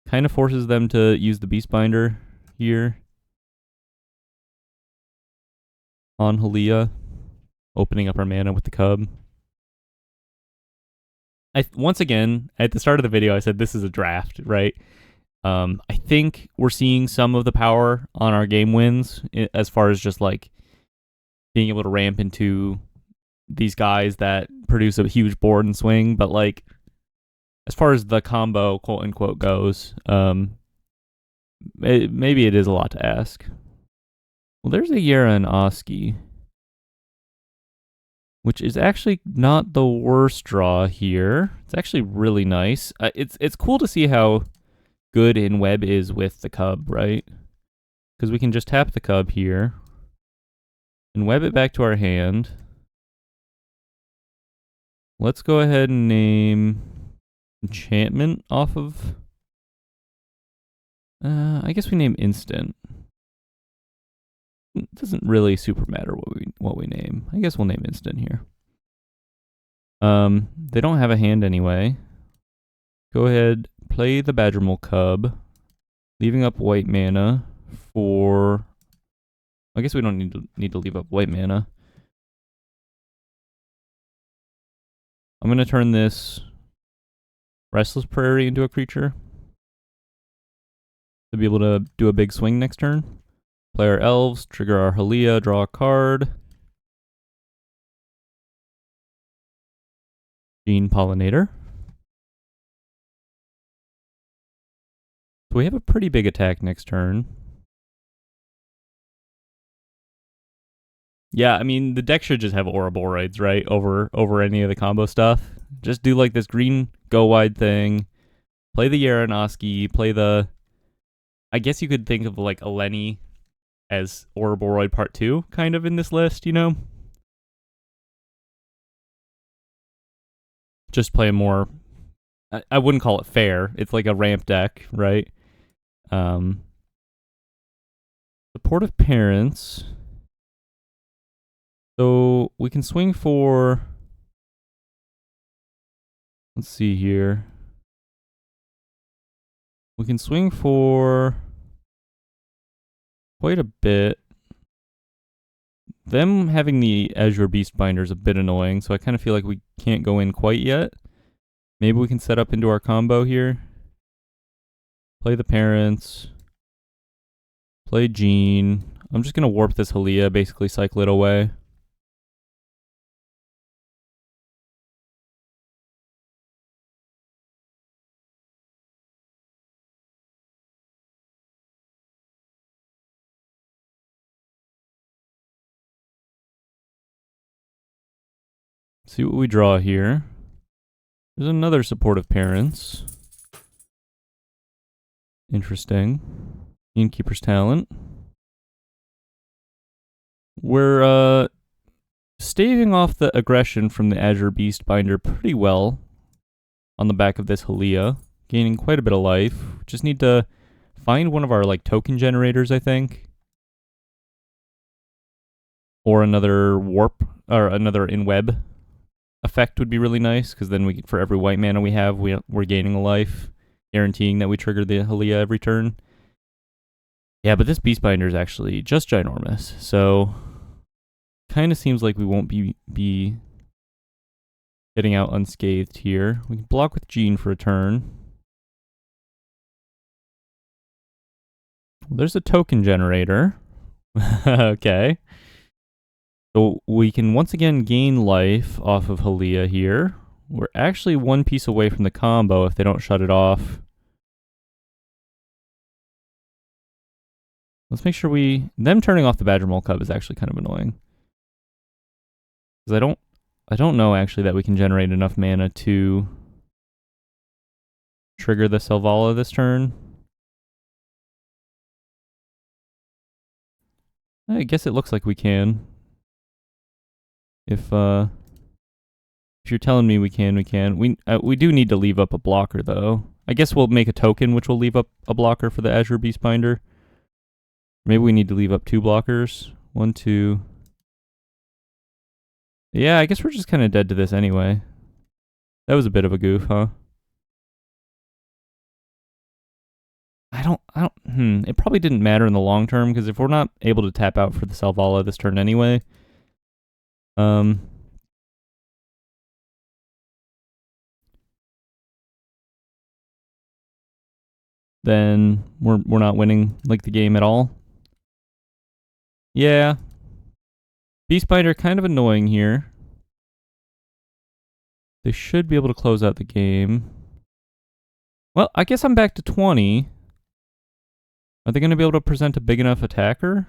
Kind of forces them to use the Beastbinder here. On Halia. Opening up our mana with the cub. Once again, at the start of the video, I said this is a draft, right? I think we're seeing some of the power on our game wins as far as just like being able to ramp into these guys that produce a huge board and swing. But like, as far as the combo, quote unquote, goes, maybe it is a lot to ask. Well, there's a Yera and Oski, which is actually not the worst draw here. It's actually really nice. It's cool to see how good in web is with the cub, right? Because we can just tap the cub here and web it back to our hand. Let's go ahead and name enchantment off of... I guess we name instant. It doesn't really super matter what we name. I guess we'll name instant here. They don't have a hand anyway. Go ahead, play the Badgermole Cub, leaving up white mana for... I guess we don't need to leave up white mana. I'm gonna turn this Restless Prairie into a creature to be able to do a big swing next turn. Play our elves, trigger our Halia, draw a card. Gene Pollinator. So we have a pretty big attack next turn. Yeah, I mean, the deck should just have Ouroboros, right? Over any of the combo stuff. Just do like this green go wide thing, play the Yaranoski, play the... I guess you could think of like a Lenny as Ouroboros Part 2 kind of in this list, you know? Just play a more... I wouldn't call it fair. It's like a ramp deck, right? Supportive Parents. So we can swing for... Let's see here. We can swing for quite a bit. Them having the Azure Beastbinder is a bit annoying, so I kind of feel like we can't go in quite yet. Maybe we can set up into our combo here. Play the Parents. Play Jean. I'm just going to warp this Halia, basically cycle it away. See what we draw here. There's another Supportive Parents. Interesting. Innkeeper's Talent. We're staving off the aggression from the Azure Beastbinder pretty well on the back of this Halia, gaining quite a bit of life. Just need to find one of our like token generators, I think. Or another warp, or another in-web effect would be really nice, because then we, for every white mana we have, we're gaining a life, guaranteeing that we trigger the Halia every turn. Yeah, but this Beastbinder is actually just ginormous, so kind of seems like we won't be getting out unscathed here. We can block with Jean for a turn. Well, there's a token generator. Okay. So we can once again gain life off of Halia here. We're actually one piece away from the combo if they don't shut it off. Let's make sure them turning off the Badger Mole Cub is actually kind of annoying. Because I don't know actually that we can generate enough mana to trigger the Selvala this turn. I guess it looks like we can. If you're telling me we can, we can. We do need to leave up a blocker though. I guess we'll make a token which will leave up a blocker for the Azure Beastbinder. Maybe we need to leave up 2 blockers. 1, 2. Yeah, I guess we're just kind of dead to this anyway. That was a bit of a goof, huh? It probably didn't matter in the long term, because if we're not able to tap out for the Selvala this turn anyway, then we're not winning like the game at all. Yeah. Beastbinder kind of annoying here. They should be able to close out the game. Well, I guess I'm back to 20. Are they going to be able to present a big enough attacker?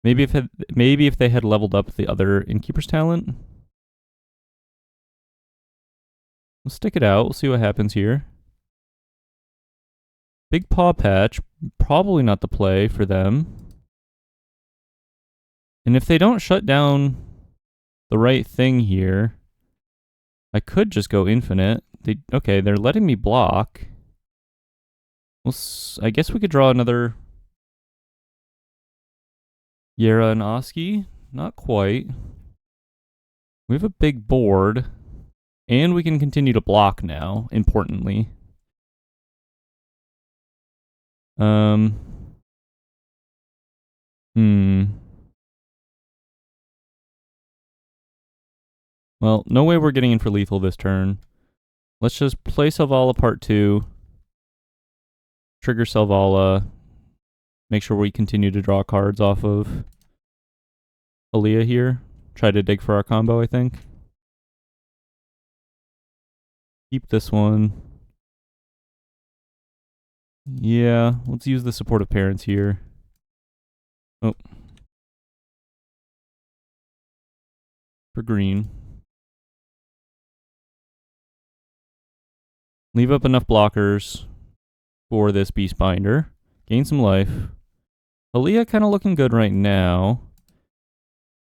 Maybe if they had leveled up the other Innkeeper's Talent. We'll stick it out. We'll see what happens here. Big Paw Patch. Probably not the play for them. And if they don't shut down the right thing here, I could just go infinite. Okay, they're letting me block. I guess we could draw another Yara and Oski. Not quite. We have a big board. And we can continue to block now, importantly. Well, no way we're getting in for lethal this turn. Let's just play Selvala Part 2. Trigger Selvala. Make sure we continue to draw cards off of Halia here. Try to dig for our combo, I think. Keep this one. Yeah, let's use the Supportive Parents here. Oh. For green. Leave up enough blockers for this Beastbinder. Gain some life. Aaliyah kind of looking good right now.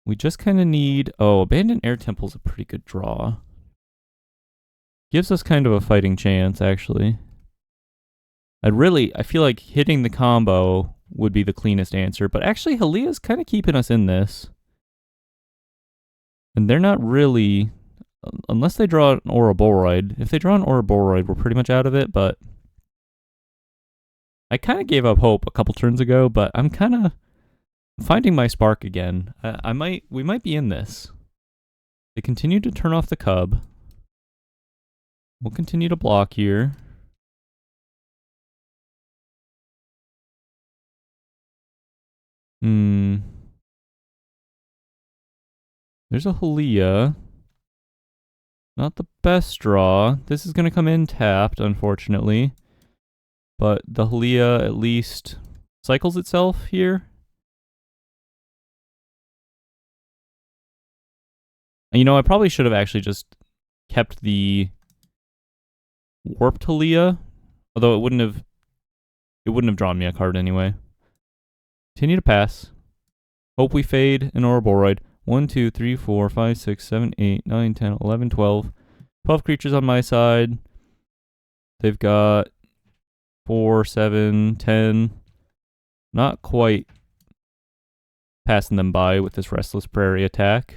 We just kind of need... Oh, Abandoned Air Temple's a pretty good draw. Gives us kind of a fighting chance, actually. I feel like hitting the combo would be the cleanest answer, but actually Halia's kind of keeping us in this. And they're not really... Unless they draw an Ouroboros. If they draw an Ouroboros, we're pretty much out of it, but... I kind of gave up hope a couple turns ago, but I'm kind of finding my spark again. We might be in this. They continue to turn off the cub. We'll continue to block here. There's a Halia. Not the best draw. This is going to come in tapped, unfortunately. But the Halia at least cycles itself here. You know, I probably should have actually just kept the Warped Halia. Although it wouldn't have drawn me a card anyway. Continue to pass. Hope we fade an Ouroboros. 1, 2, 3, 4, 5, 6, 7, 8, 9, 10, 11, 12. 12 creatures on my side. They've got 4, 7, 10. Not quite passing them by with this Restless Prairie attack.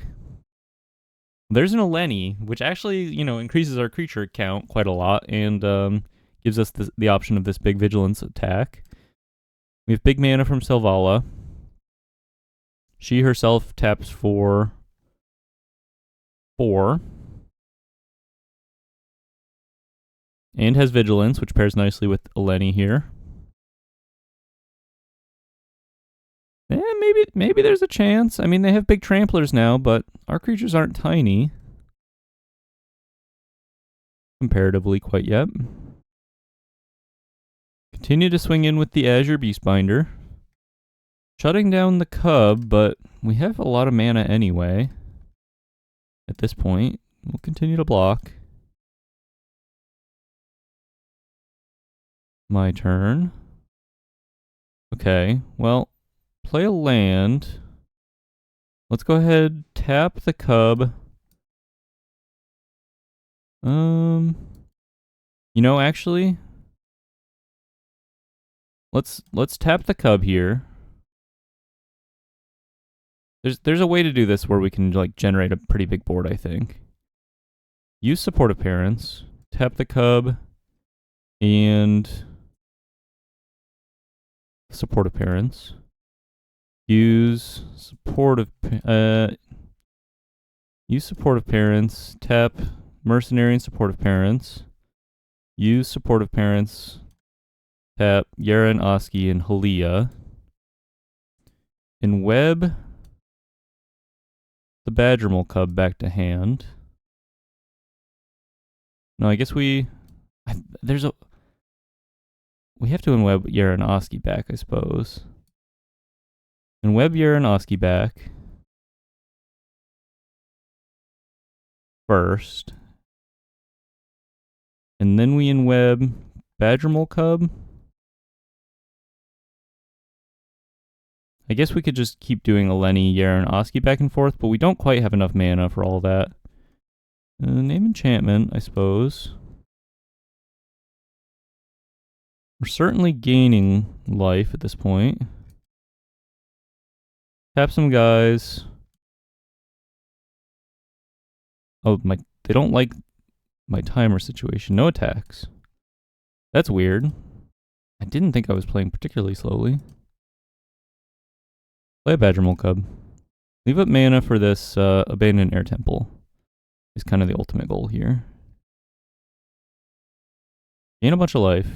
There's an Eleni, which actually, you know, increases our creature count quite a lot and gives us the option of this big Vigilance attack. We have big mana from Selvala. She herself taps for 4. And has Vigilance, which pairs nicely with Eleni here. Maybe there's a chance. I mean, they have big tramplers now, but our creatures aren't tiny. Comparatively quite yet. Continue to swing in with the Azure Beastbinder. Shutting down the cub, but we have a lot of mana anyway. At this point, we'll continue to block. My turn. Okay, well, play a land. Let's go ahead, tap the cub. You know, actually, let's tap the cub here. There's a way to do this where we can like generate a pretty big board, I think. Use Supportive Parents, tap the cub, and Supportive Parents. Use Supportive Parents, tap Mercenary and Supportive Parents. Use Supportive Parents, tap Yaren, Oski, and Halia. In Web the Badgermole Cub back to hand. No, I guess we have to unweb Yaren Oski back, I suppose. And web Yaren Oski back first. And then we inweb Badgermole Cub. I guess we could just keep doing Eleni, Yaren, Oski back and forth, but we don't quite have enough mana for all that. Name enchantment, I suppose. We're certainly gaining life at this point. Tap some guys. Oh, they don't like my timer situation. No attacks. That's weird. I didn't think I was playing particularly slowly. Play a Badgermole Cub. Leave up mana for this Abandoned Air Temple. Is kind of the ultimate goal here. Gain a bunch of life.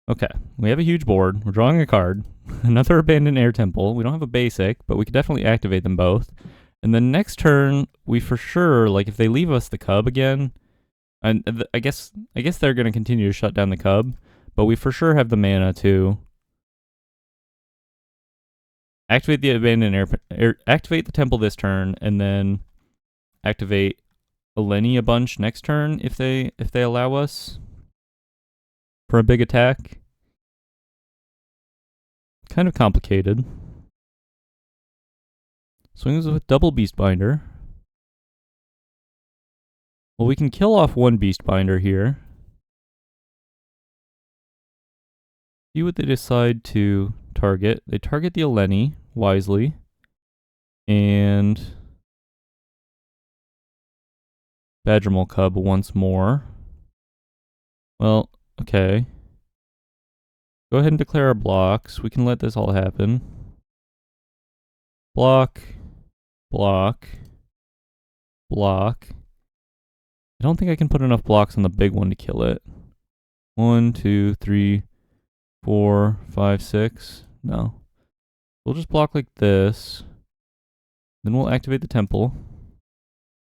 Okay, we have a huge board. We're drawing a card. Another Abandoned Air Temple. We don't have a basic, but we could definitely activate them both. And then next turn, we for sure, like if they leave us the cub again, and I guess they're going to continue to shut down the cub, but we for sure have the mana to activate the Abandoned activate the temple this turn, and then activate Eleni a bunch next turn if they allow us for a big attack. Kind of complicated. Swings with double Beastbinder. Well, we can kill off one Beastbinder here. See what they decide to target. They target the Eleni wisely. And Badgermole Cub once more. Well, okay. Go ahead and declare our blocks. We can let this all happen. Block. Block. Block. I don't think I can put enough blocks on the big one to kill it. 1, 2, 3, 4, 5, 6. No. We'll just block like this. Then we'll activate the temple. Doesn't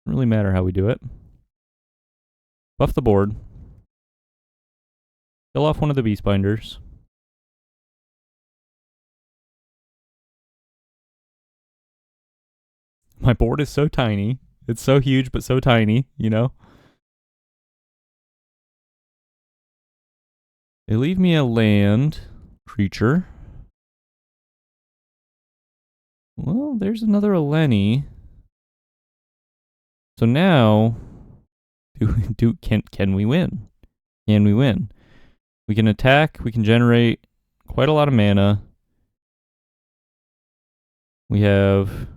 really matter how we do it. Buff the board. Kill off one of the Beastbinders. My board is so tiny. It's so huge, but so tiny, you know? They leave me a land creature. Well, there's another Eleni. So now, can we win? Can we win? We can attack. We can generate quite a lot of mana. We have...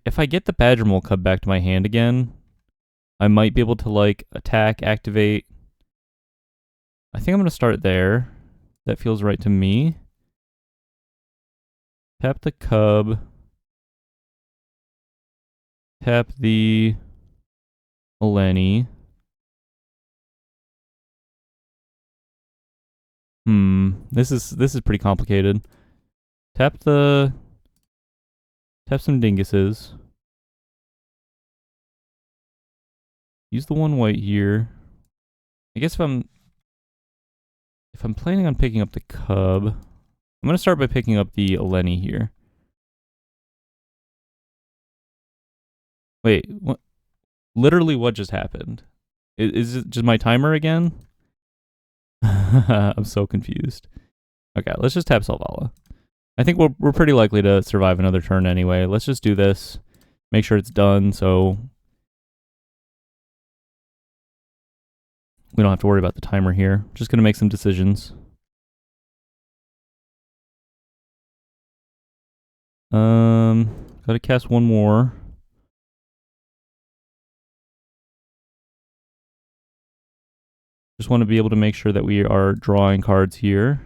If I get the Badgermole Cub back to my hand again, I might be able to, like, attack, activate. I think I'm going to start there. That feels right to me. Tap the Cub. Tap the Eleni. This is pretty complicated. Tap some dinguses. Use the one white here. I guess if I'm planning on picking up the Cub, I'm gonna start by picking up the Eleni here. Wait, what? Literally, what just happened? Is it just my timer again? I'm so confused. Okay, let's just tap Selvala. I think we're pretty likely to survive another turn anyway. Let's just do this. Make sure it's done so we don't have to worry about the timer here. Just gonna make some decisions. Gotta cast one more. Just want to be able to make sure that we are drawing cards here.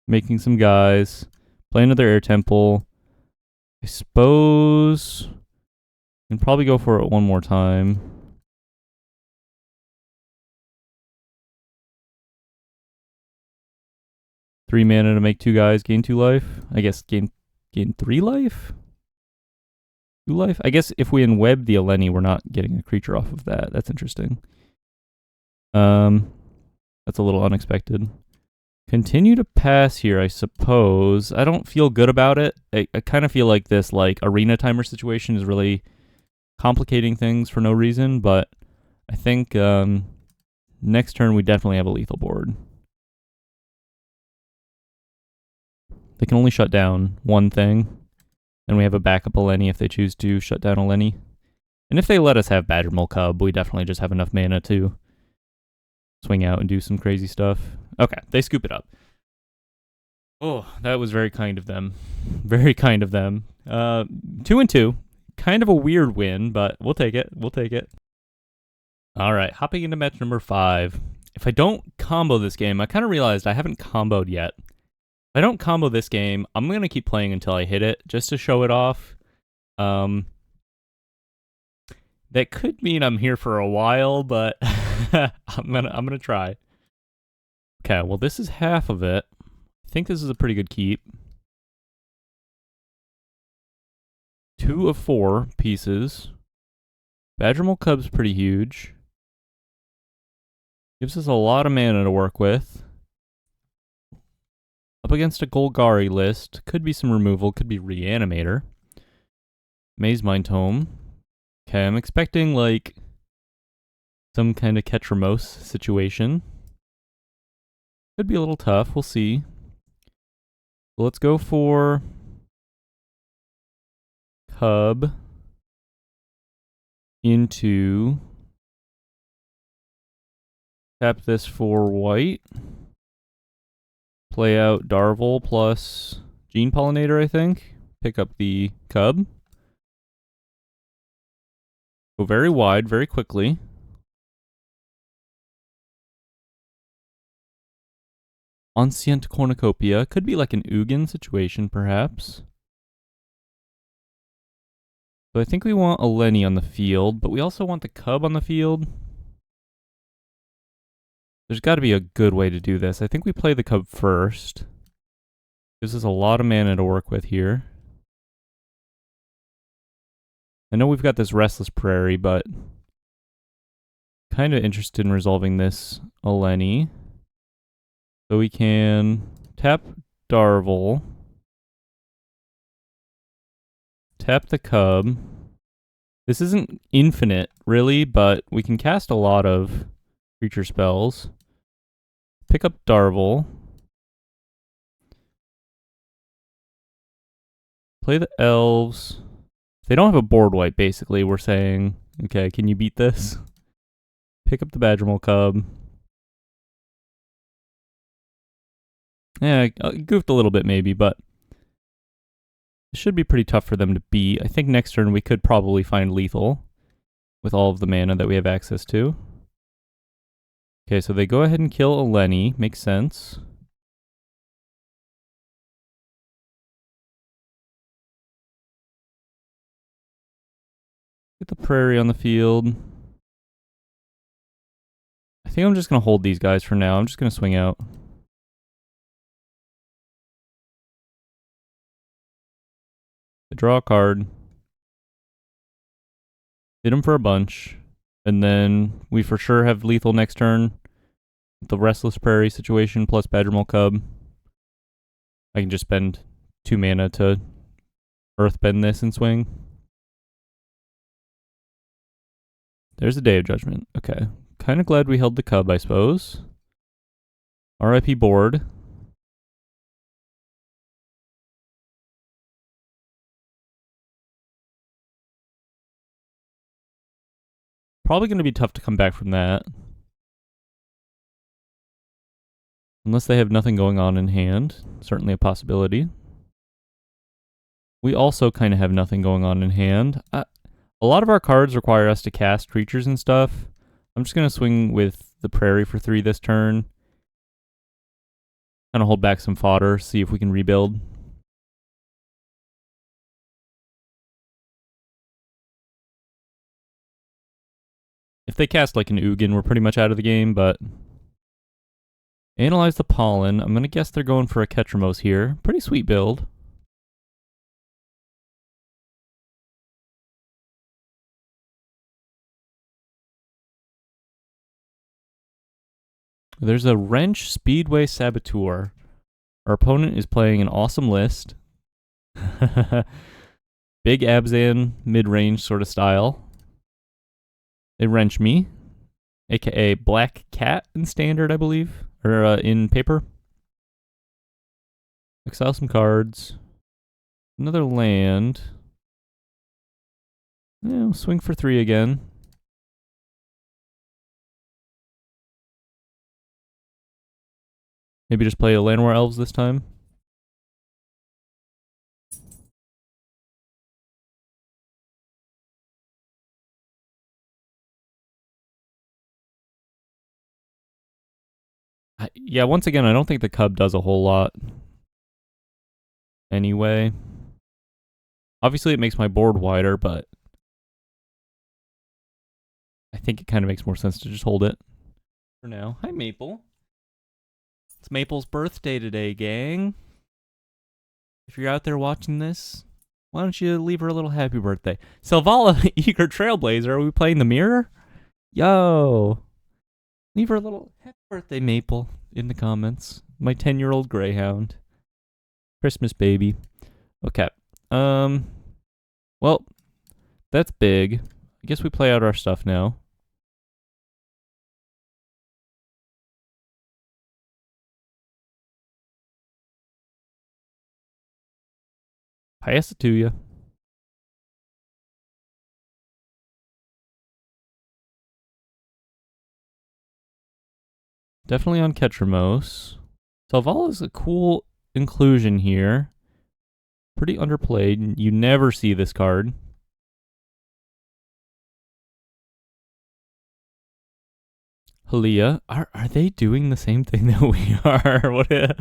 Making some guys. Play another air temple. I suppose I can probably go for it one more time. Three mana to make two guys, gain 2 life. I guess gain 3 life? 2 life? I guess if we unweb the Eleni, we're not getting a creature off of that. That's interesting. That's a little unexpected. Continue to pass here, I suppose. I don't feel good about it. I kind of feel like this like arena timer situation is really complicating things for no reason, but I think next turn we definitely have a lethal board. They can only shut down one thing. And we have a backup Eleni if they choose to shut down Eleni. And if they let us have Badgermole Cub, we definitely just have enough mana to swing out and do some crazy stuff. Okay, they scoop it up. Oh, that was very kind of them. Very kind of them. 2-2. Kind of a weird win, but we'll take it. We'll take it. All right, hopping into match number 5. If I don't combo this game, I kind of realized I haven't comboed yet. If I don't combo this game, I'm going to keep playing until I hit it, just to show it off. That could mean I'm here for a while, but I'm gonna try. Okay, well this is half of it. I think this is a pretty good keep. 2 of 4 pieces. Badgermole Cub's pretty huge. Gives us a lot of mana to work with. against a Golgari list. Could be some removal, could be Reanimator. Maze Mind Tome. Okay, I'm expecting like some kind of Ketramose situation. Could be a little tough, we'll see. Let's go for Cub into, tap this for white, play out Darvel plus Gene Pollinator, I think, pick up the Cub, go very wide very quickly. Ancient Cornucopia, could be like an Ugin situation perhaps. So I think we want a Lenny on the field, but we also want the Cub on the field. There's got to be a good way to do this. I think we play the Cub first. Gives us a lot of mana to work with here. I know we've got this Restless Prairie, but kind of interested in resolving this Lenny. So we can tap Darvel. Tap the Cub. This isn't infinite, really, but we can cast a lot of creature spells. Pick up Darvel. Play the Elves. If they don't have a board wipe, basically, we're saying, okay, can you beat this? Pick up the Badgermole Cub. Yeah, I goofed a little bit maybe, but it should be pretty tough for them to beat. I think next turn we could probably find lethal with all of the mana that we have access to. Okay, so they go ahead and kill a Lenny. Makes sense. Get the Prairie on the field. I think I'm just going to hold these guys for now. I'm just going to swing out. Draw a card. Hit him for a bunch. And then we for sure have lethal next turn. The Restless Prairie situation plus Badgermole Cub. I can just spend 2 mana to Earthbend this and swing. There's a Day of Judgment. Okay. Kind of glad we held the Cub, I suppose. RIP board. Probably going to be tough to come back from that. Unless they have nothing going on in hand. Certainly a possibility. We also kind of have nothing going on in hand. A lot of our cards require us to cast creatures and stuff. I'm just going to swing with the Prairie for 3 this turn. Kind of hold back some fodder, see if we can rebuild. If they cast like an Ugin, we're pretty much out of the game, but... Analyze the Pollen. I'm going to guess they're going for a Ketramose here. Pretty sweet build. There's a Wrench Speedway Saboteur. Our opponent is playing an awesome list. Big Abzan, mid-range sort of style. They wrench me, aka Black Cat in Standard, I believe, or in Paper. Exile some cards. Another land. Yeah, we'll swing for 3 again. Maybe just play a Llanowar Elves this time. Yeah, once again, I don't think the Cub does a whole lot. Anyway. Obviously, it makes my board wider, but... I think it kind of makes more sense to just hold it for now. Hi, Maple. It's Maple's birthday today, gang. If you're out there watching this, why don't you leave her a little happy birthday? Selvala, Eager Trailblazer, are we playing the mirror? Yo! Leave her a little happy birthday, Maple, in the comments. My 10-year-old greyhound. Christmas baby. Okay. Well, that's big. I guess we play out our stuff now. Pass it to you. Definitely on Ketramos. Selvala is a cool inclusion here. Pretty underplayed. You never see this card. Halia. Are they doing the same thing that we are? What?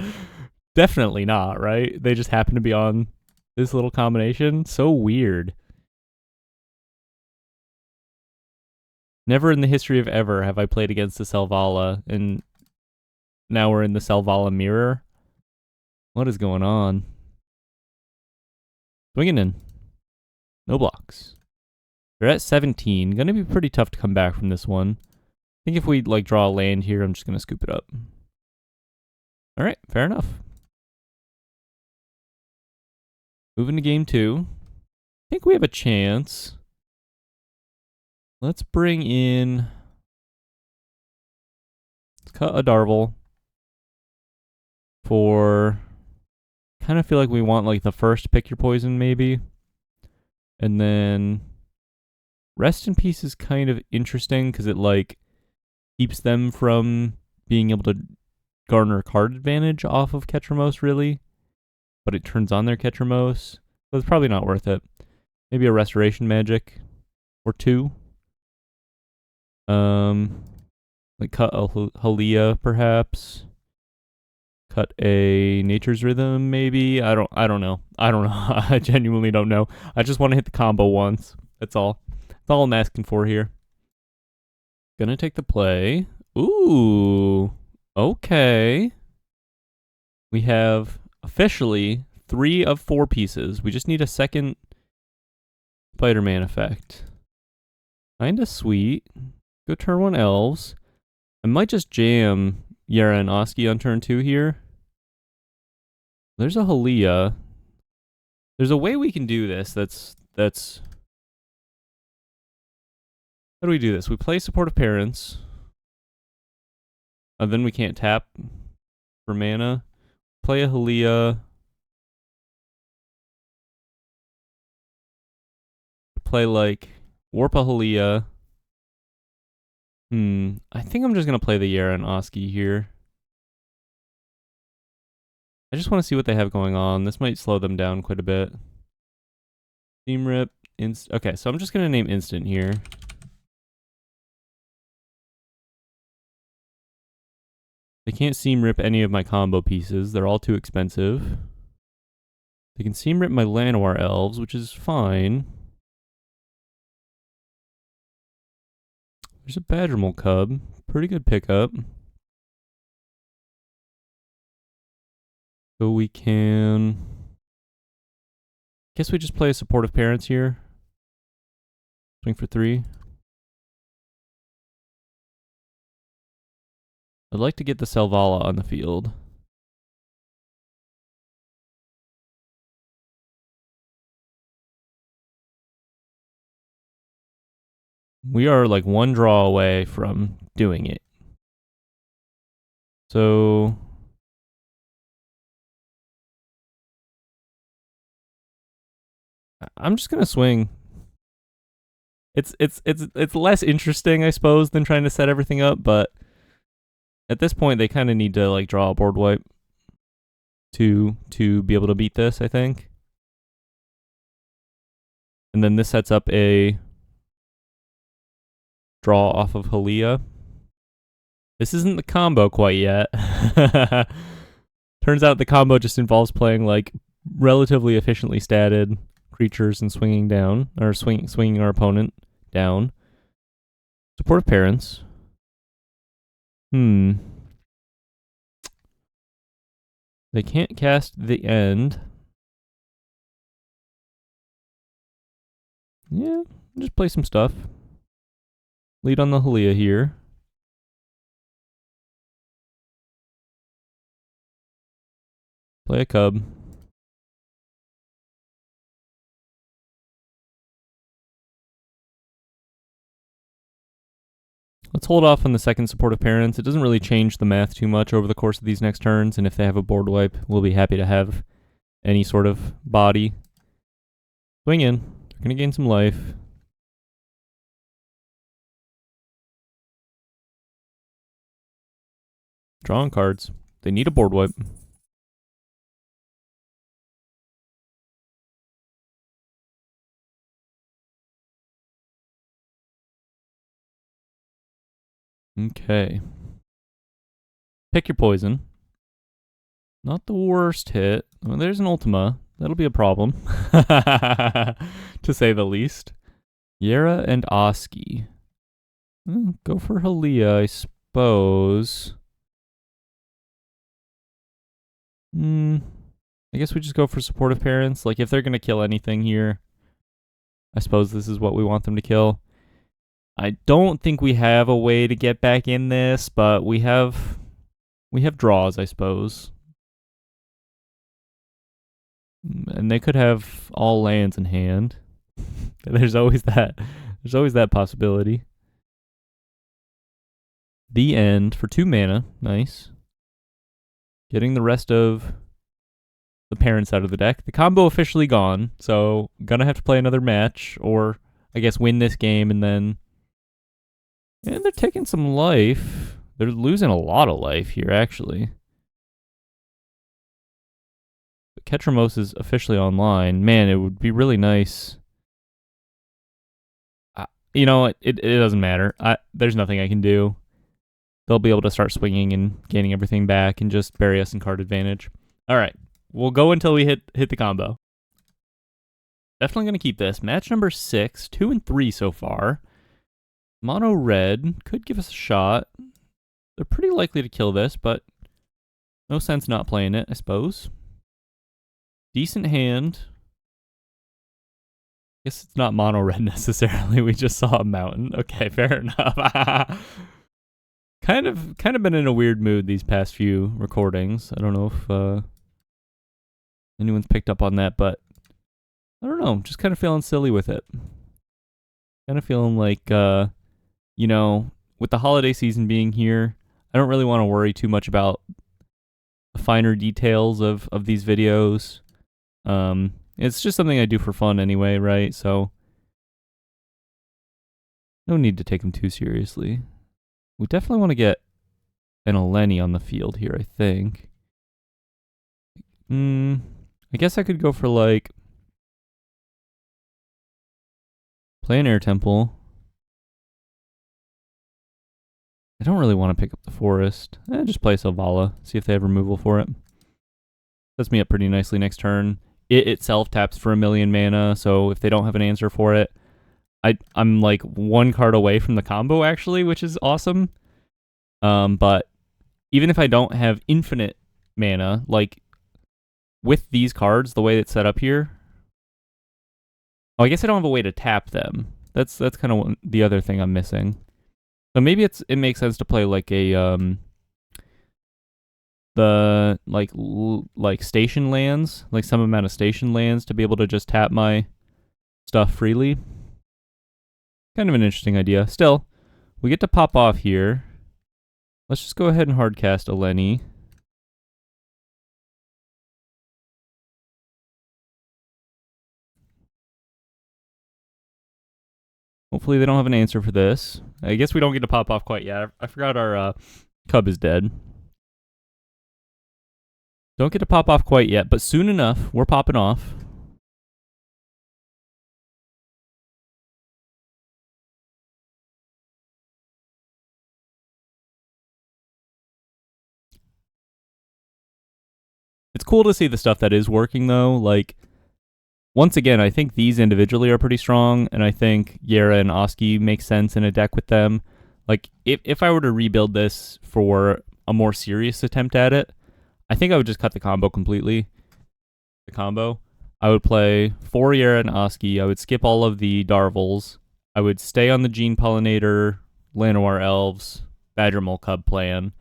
Definitely not, right? They just happen to be on this little combination. So weird. Never in the history of ever have I played against the Selvala, and now we're in the Selvala mirror. What is going on? Swinging in. No blocks. They're at 17. Gonna be pretty tough to come back from this one. I think if we like draw a land here, I'm just gonna scoop it up. All right, fair enough. Moving to game 2. I think we have a chance. Let's bring in... Let's cut a Darvel for... Kind of feel like we want like the first pick your poison maybe. And then... Rest in Peace is kind of interesting because it like keeps them from being able to garner card advantage off of Ketramos really. But it turns on their Ketramos. So it's probably not worth it. Maybe a Restoration Magic or 2. Like cut a Halia perhaps. Cut a Nature's Rhythm maybe. I don't know. I genuinely don't know. I just want to hit the combo once. That's all. That's all I'm asking for here. Gonna take the play. Ooh. Okay. We have officially 3 of 4 pieces. We just need a second Spider-Man effect. Kinda sweet. Go turn 1 elves. I might just jam Yara and Oski on turn 2 here. There's a Halia. There's a way we can do this that's... How do we do this? We play Supportive Parents. And then we can't tap for mana. Play a Halia. Play like Warp a Halia. I think I'm just going to play the Yara and Oski here. I just want to see what they have going on. This might slow them down quite a bit. Team Rip. Okay, so I'm just going to name Instant here. They can't Seam Rip any of my combo pieces. They're all too expensive. They can Seam Rip my Llanowar Elves, which is fine. There's a Badgermole Cub. Pretty good pickup. So we can... Guess we just play a Supportive Parents here. Swing for 3. I'd like to get the Selvala on the field. We are like 1 draw away from doing it. So... I'm just gonna swing. It's less interesting, I suppose, than trying to set everything up, but at this point they kind of need to like draw a board wipe to be able to beat this, I think. And then this sets up a draw off of Halia. This isn't the combo quite yet. Turns out the combo just involves playing like relatively efficiently statted creatures and swinging down, or swinging our opponent down. Supportive Parents. They can't cast the end. Yeah, just play some stuff. Lead on the Halia here. Play a Cub. hold off on the second supportive parents. It doesn't really change the math too much over the course of these next turns, and if they have a board wipe, we'll be happy to have any sort of body. Swing in. They're going to gain some life. Drawing cards. They need a board wipe. Okay. Pick your poison. Not the worst hit. Well, there's an Ultima. That'll be a problem. To say the least. Yera and Oski. Go for Halia, I suppose. I guess we just go for supportive parents. Like, if they're going to kill anything here, I suppose this is what we want them to kill. I don't think we have a way to get back in this, but we have draws, I suppose. And they could have all lands in hand. There's always that. There's always that possibility. The End for 2 mana. Nice. Getting the rest of the parents out of the deck. The combo officially gone, so gonna have to play another match, or I guess win this game and then... And they're taking some life. They're losing a lot of life here, actually. But Ketramos is officially online. Man, it would be really nice. You know, it doesn't matter. There's nothing I can do. They'll be able to start swinging and gaining everything back and just bury us in card advantage. All right. We'll go until we hit the combo. Definitely going to keep this. Match number 6. 2 and 3 so far. Mono red could give us a shot. They're pretty likely to kill this, but no sense not playing it, I suppose. Decent hand. Guess it's not mono red necessarily. We just saw a mountain. Okay, fair enough. Kind of been in a weird mood these past few recordings. I don't know if anyone's picked up on that, but I don't know. Just kind of feeling silly with it. Kind of feeling like, you know, with the holiday season being here, I don't really want to worry too much about the finer details of these videos. It's just something I do for fun anyway, right? So no need to take them too seriously. We definitely want to get an Eleni on the field here, I think. I guess I could go for, like, play an Air Temple. I don't really want to pick up the Forest. Just play Selvala, see if they have removal for it. Sets me up pretty nicely next turn. It itself taps for 1,000,000 mana, so if they don't have an answer for it, I'm like 1 card away from the combo, actually, which is awesome. But even if I don't have infinite mana, like with these cards, the way it's set up here... Oh, I guess I don't have a way to tap them. That's kind of the other thing I'm missing. So maybe it makes sense to play like a like station lands, like some amount of station lands to be able to just tap my stuff freely. Kind of an interesting idea. Still, we get to pop off here. Let's just go ahead and hardcast Eleni. Hopefully they don't have an answer for this. I guess we don't get to pop off quite yet. I forgot our cub is dead. Don't get to pop off quite yet, but soon enough, we're popping off. It's cool to see the stuff that is working, though. Like, once again, I think these individually are pretty strong, and I think Yera and Oski make sense in a deck with them. Like, if I were to rebuild this for a more serious attempt at it, I think I would just cut the combo completely. I would play 4 Yera and Oski. I would skip all of the Darvels. I would stay on the Gene Pollinator, Llanowar Elves, Badgermole Cub plan,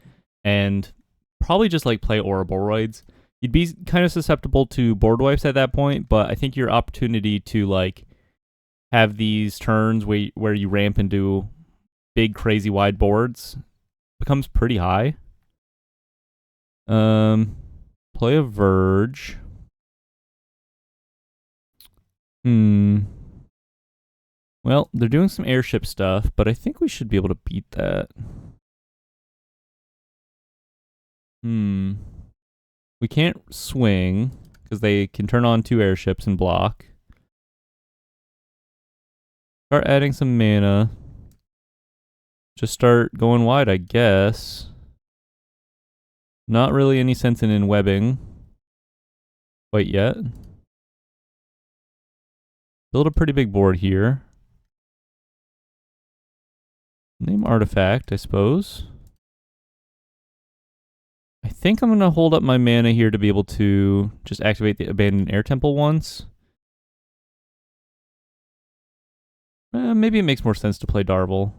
and probably just like play Ouroboros. You'd be kind of susceptible to board wipes at that point, but I think your opportunity to like have these turns where you ramp into big, crazy wide boards becomes pretty high. Play a Verge. Well, they're doing some airship stuff, but I think we should be able to beat that. We can't swing because they can turn on 2 airships and block. Start adding some mana. Just start going wide, I guess. Not really any sense in webbing quite yet. Build a pretty big board here. Name artifact, I suppose. I think I'm going to hold up my mana here to be able to just activate the Abandoned Air Temple once. Maybe it makes more sense to play Darvel.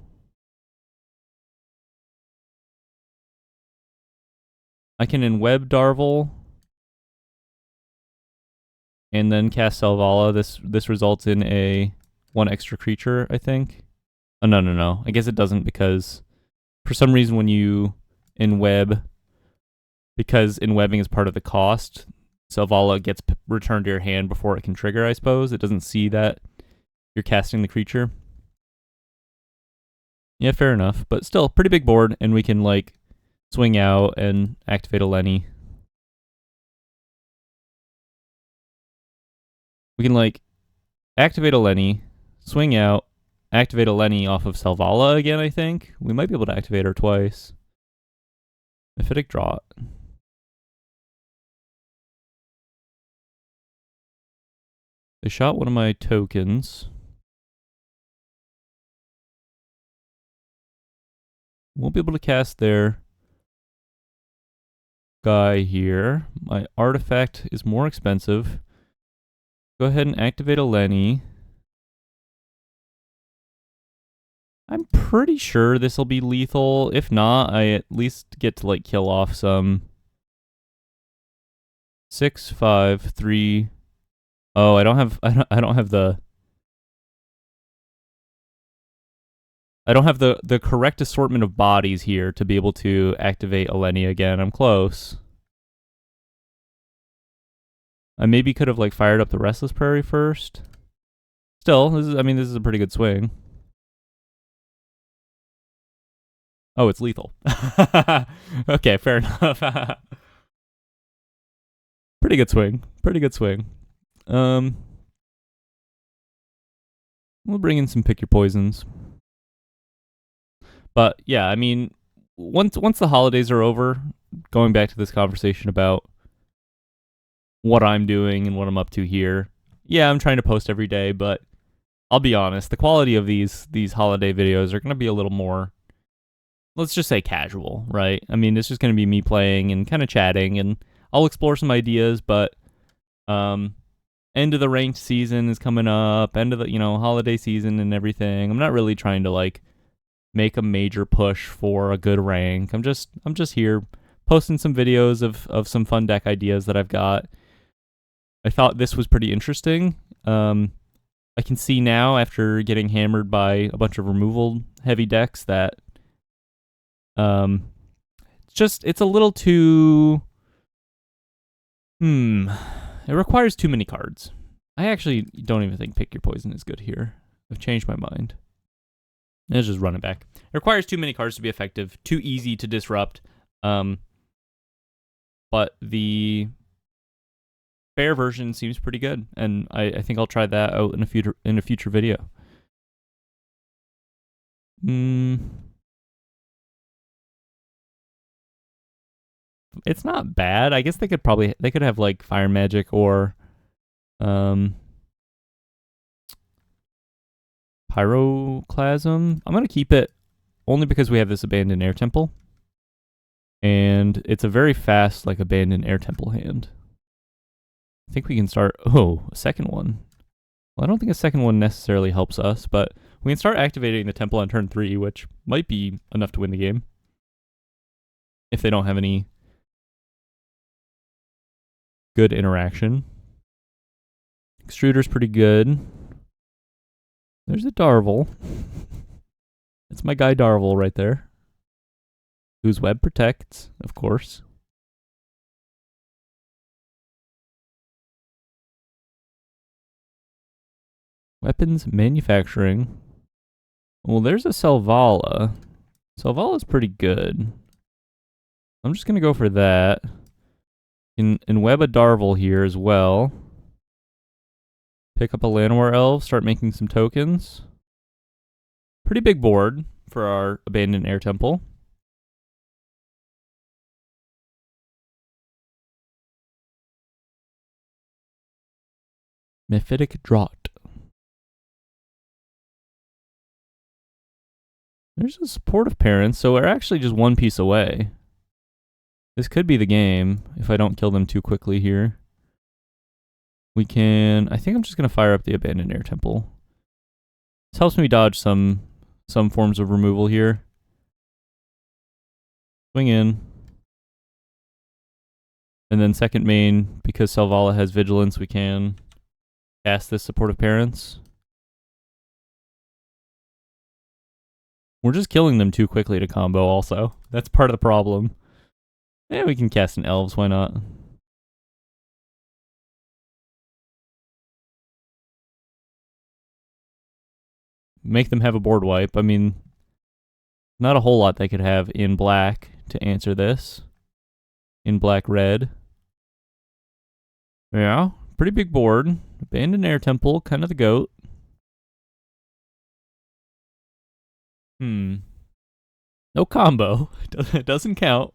I can enweb Darvel and then cast Selvala. This results in a 1 extra creature, I think. Oh, no. I guess it doesn't because for some reason when you enweb, because enwebbing is part of the cost, Selvala gets returned to your hand before it can trigger, I suppose. It doesn't see that you're casting the creature. Yeah, fair enough. But still, pretty big board, and we can, like, swing out and activate a Lenny. We can, like, activate a Lenny, swing out, activate a Lenny off of Selvala again, I think. We might be able to activate her twice. Mephitic Draught. They shot one of my tokens. Won't be able to cast their guy here. My artifact is more expensive. Go ahead and activate a Lenny. I'm pretty sure this will be lethal. If not, I at least get to like kill off some 6, 5, 3. Oh, I don't have the correct assortment of bodies here to be able to activate a Lenny again. I'm close. I maybe could have like fired up the Restless Prairie first. Still, this is a pretty good swing. Oh, it's lethal. Okay, fair enough. Pretty good swing. We'll bring in some pick your poisons. But yeah, I mean, once the holidays are over, going back to this conversation about what I'm doing and what I'm up to here. Yeah, I'm trying to post every day, but I'll be honest, the quality of these holiday videos are going to be a little more, let's just say casual, right? I mean, it's just going to be me playing and kind of chatting, and I'll explore some ideas, but end of the ranked season is coming up, end of the, holiday season and everything. I'm not really trying to like make a major push for a good rank. I'm just here posting some videos of some fun deck ideas that I've got. I thought this was pretty interesting. I can see now after getting hammered by a bunch of removal heavy decks that it's a little too it requires too many cards. I actually don't even think Pick Your Poison is good here. I've changed my mind. Let's just run it back. It requires too many cards to be effective, too easy to disrupt. But the fair version seems pretty good, and I think I'll try that out in a future video. It's not bad. I guess they could have like Fire Magic or Pyroclasm. I'm gonna keep it only because we have this Abandoned Air Temple, and it's a very fast like Abandoned Air Temple hand. I think we can start. Oh, a second one. Well, I don't think a second one necessarily helps us, but we can start activating the temple on turn 3, which might be enough to win the game if they don't have any good interaction. Extruder's pretty good. There's a Darvel. It's my guy Darvel right there. Whose web protects, of course. Weapons manufacturing. Well, there's a Selvala. Selvala's pretty good. I'm just going to go for that. And web a Darvel here as well. Pick up a Llanowar Elf, start making some tokens. Pretty big board for our Abandoned Air Temple. Mephitic Draught. There's a supportive parent, so we're actually just one piece away. This could be the game if I don't kill them too quickly here. We can... I think I'm just going to fire up the Abandoned Air Temple. This helps me dodge some forms of removal here. Swing in. And then second main, because Selvala has Vigilance, we can cast this Supportive Parents. We're just killing them too quickly to combo also. That's part of the problem. Yeah, we can cast an Elves, why not? Make them have a board wipe. I mean, not a whole lot they could have in black to answer this. In black-red. Yeah, pretty big board. Abandoned Air Temple, kind of the goat. No combo. It doesn't count.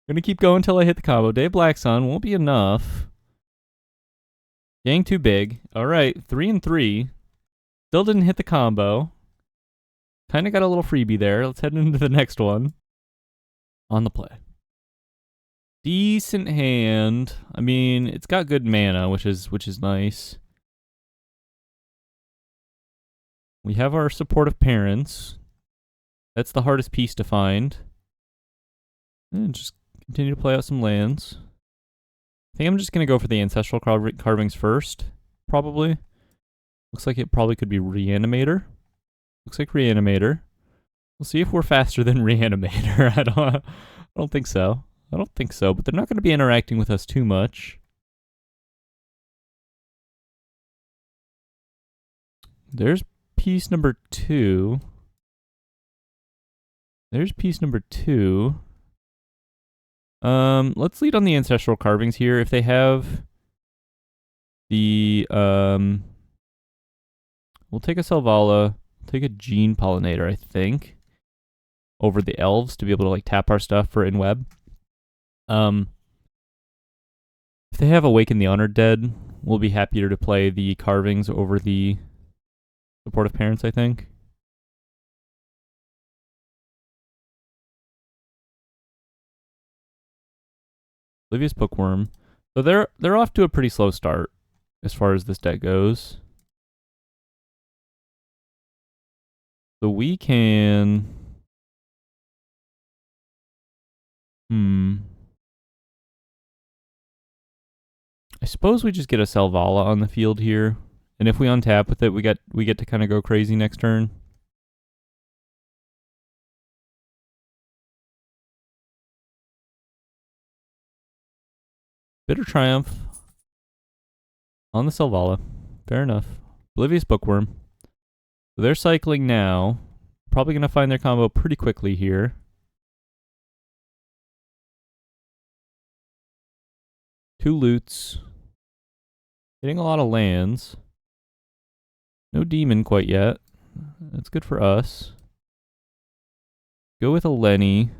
Gonna keep going until I hit the combo. Day of Black Sun won't be enough. Gang too big. Alright, 3 and 3. Still didn't hit the combo. Kinda got a little freebie there. Let's head into the next one. On the play. Decent hand. I mean, it's got good mana, which is nice. We have our supportive parents. That's the hardest piece to find. And just continue to play out some lands. I think I'm just going to go for the Ancestral Carvings first, probably. Looks like it probably could be Reanimator. Looks like Reanimator. We'll see if we're faster than Reanimator. I don't think so. I don't think so, but they're not going to be interacting with us too much. There's piece number 2. There's piece number 2. Let's lead on the Ancestral Carvings here. If they have the, we'll take a Selvala, take a Gene Pollinator, I think, over the Elves to be able to like tap our stuff for in-web. If they have Awaken the Honored Dead, we'll be happier to play the Carvings over the Supportive Parents, I think. Oblivious Bookworm. So they're off to a pretty slow start as far as this deck goes. So we can... I suppose we just get a Selvala on the field here. And if we untap with it, we get to kind of go crazy next turn. Bitter Triumph on the Selvala. Fair enough. Oblivious Bookworm. So they're cycling now. Probably going to find their combo pretty quickly here. Two Loots. Getting a lot of lands. No Demon quite yet. That's good for us. Go with a Lenny.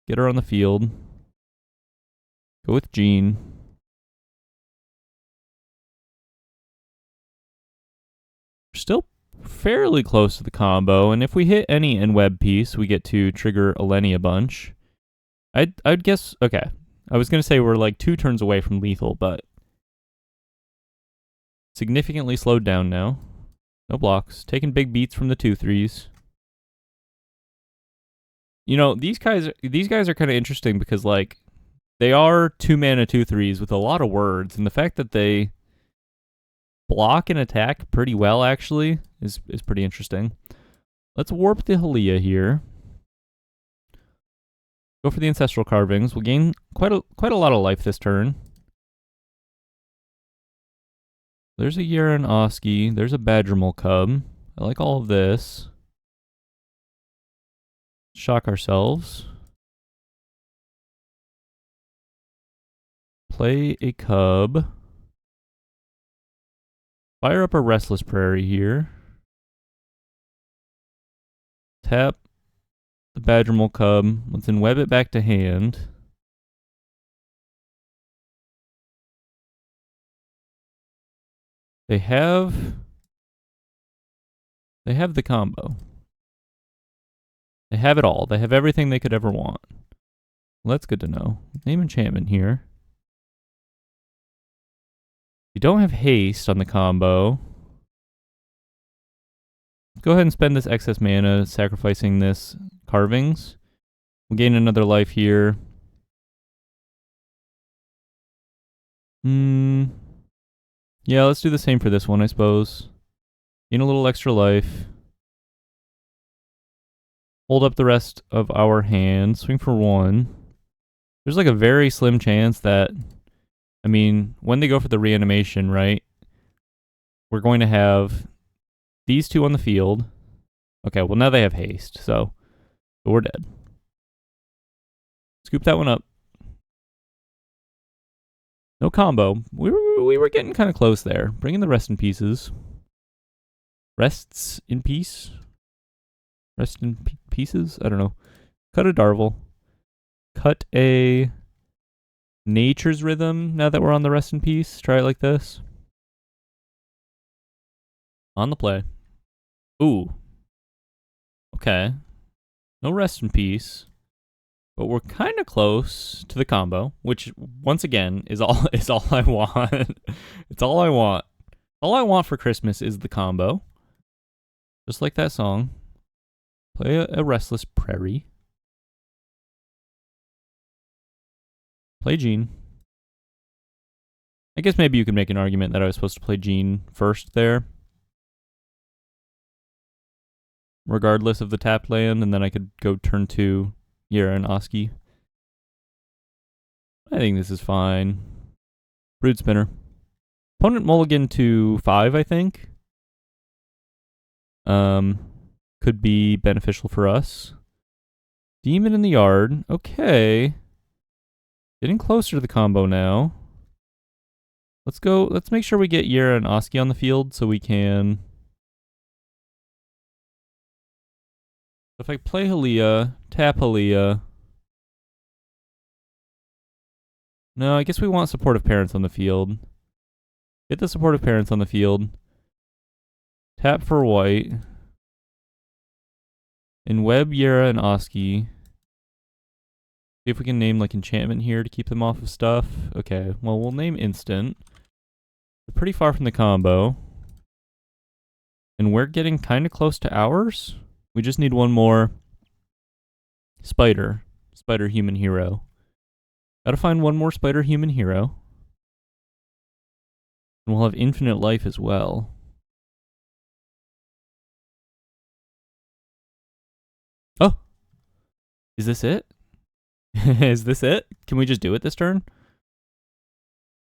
Get her on the field. Go with Gene. We're still fairly close to the combo, and if we hit any in-web piece, we get to trigger a Lenny a bunch. I'd guess... Okay. I was going to say we're like 2 turns away from lethal, but... Significantly slowed down now. No blocks. Taking big beats from the 2/3s. You know, these guys are kind of interesting because, like, they are 2-mana 2/3s with a lot of words, and the fact that they block and attack pretty well, actually, is pretty interesting. Let's warp the Halia here. Go for the Ancestral Carvings. We'll gain quite a lot of life this turn. There's a Yeren Oski. There's a Badgermole Cub. I like all of this. Shock ourselves. Play a Cub. Fire up a Restless Prairie here. Tap the Badgermole Cub. Let's enweb it back to hand. They have the combo. They have it all. They have everything they could ever want. Well, that's good to know. Name enchantment here. You don't have haste on the combo. Go ahead and spend this excess mana sacrificing this carvings. We'll gain another life here. Yeah, let's do the same for this one, I suppose. Gain a little extra life. Hold up the rest of our hand. Swing for 1. There's like a very slim chance that, I mean, when they go for the reanimation, right? We're going to have these 2 on the field. Okay, well now they have haste, so we're dead. Scoop that one up. No combo. We were getting kind of close there. Bring in the rest in pieces. Rests in peace? Rest in pieces? I don't know. Cut a Darvel. Cut a Nature's Rhythm now that we're on the rest in peace. Try it like this. On the play. Ooh. Okay. No rest in peace. But we're kind of close to the combo, which once again is all I want. It's all I want. All I want for Christmas is the combo. Just like that song. Play a Restless Prairie. Play Jean. I guess maybe you could make an argument that I was supposed to play Jean first there. Regardless of the tapped land, and then I could go turn 2 Yeren Oski. I think this is fine. Brood Spinner. Opponent mulligan to 5, I think. Could be beneficial for us. Demon in the yard. Okay. Getting closer to the combo now. Let's go. Let's make sure we get Yeren Oski on the field so we can. If I play Halia, tap Halia. No, I guess we want supportive parents on the field. Get the supportive parents on the field. Tap for white. And web Yera and Oski. See if we can name like enchantment here to keep them off of stuff. Okay, well we'll name instant. They're pretty far from the combo. And we're getting kind of close to ours. We just need one more spider. Spider human hero. Gotta find one more spider human hero. And we'll have infinite life as well. Oh! Is this it? Is this it? Can we just do it this turn?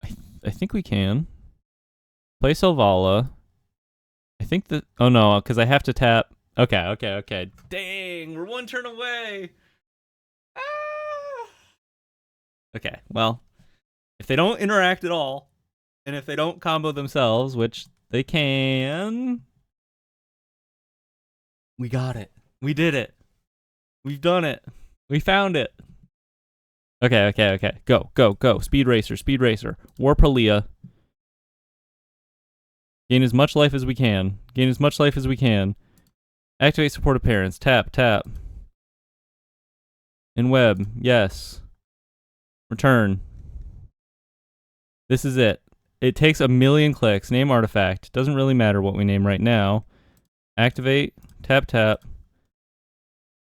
I think we can. Play Selvala. I think that... Oh no, because I have to tap... Okay. Dang, we're 1 turn away. Ah! Okay, well, if they don't interact at all, and if they don't combo themselves, which they can, we got it. We did it. We've done it. We found it. Okay. Go. Speed Racer. Warp Halia. Gain as much life as we can. Activate supportive parents. Tap. And web. Yes. Return. This is it. It takes a million clicks. Name artifact. Doesn't really matter what we name right now. Activate. Tap.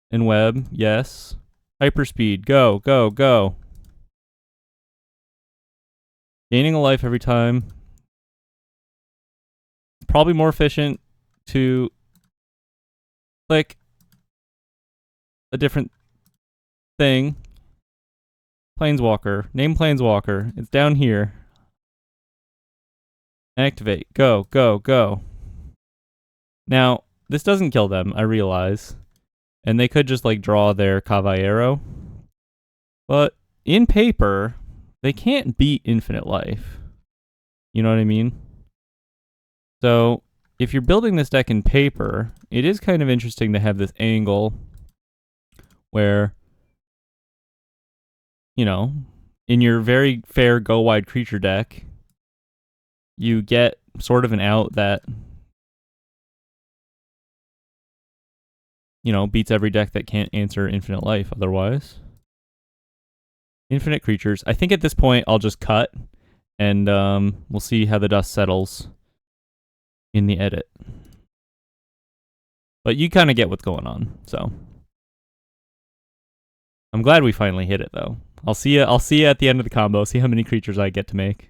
And web. Yes. Hyperspeed. Go. Gaining a life every time. Probably more efficient to Click a different thing. Planeswalker. Name Planeswalker. It's down here. Activate. Go, go, go. Now, this doesn't kill them, I realize. And they could just, like, draw their Caballero. But in paper, they can't beat Infinite Life. You know what I mean? So, if you're building this deck in paper, it is kind of interesting to have this angle where, you know, in your very fair go wide creature deck, you get sort of an out that, you know, beats every deck that can't answer Infinite Life otherwise. Infinite creatures. I think at this point I'll just cut, and we'll see how the dust settles in the edit. But you kind of get what's going on, so. I'm glad we finally hit it, though. I'll see you at the end of the combo, see how many creatures I get to make.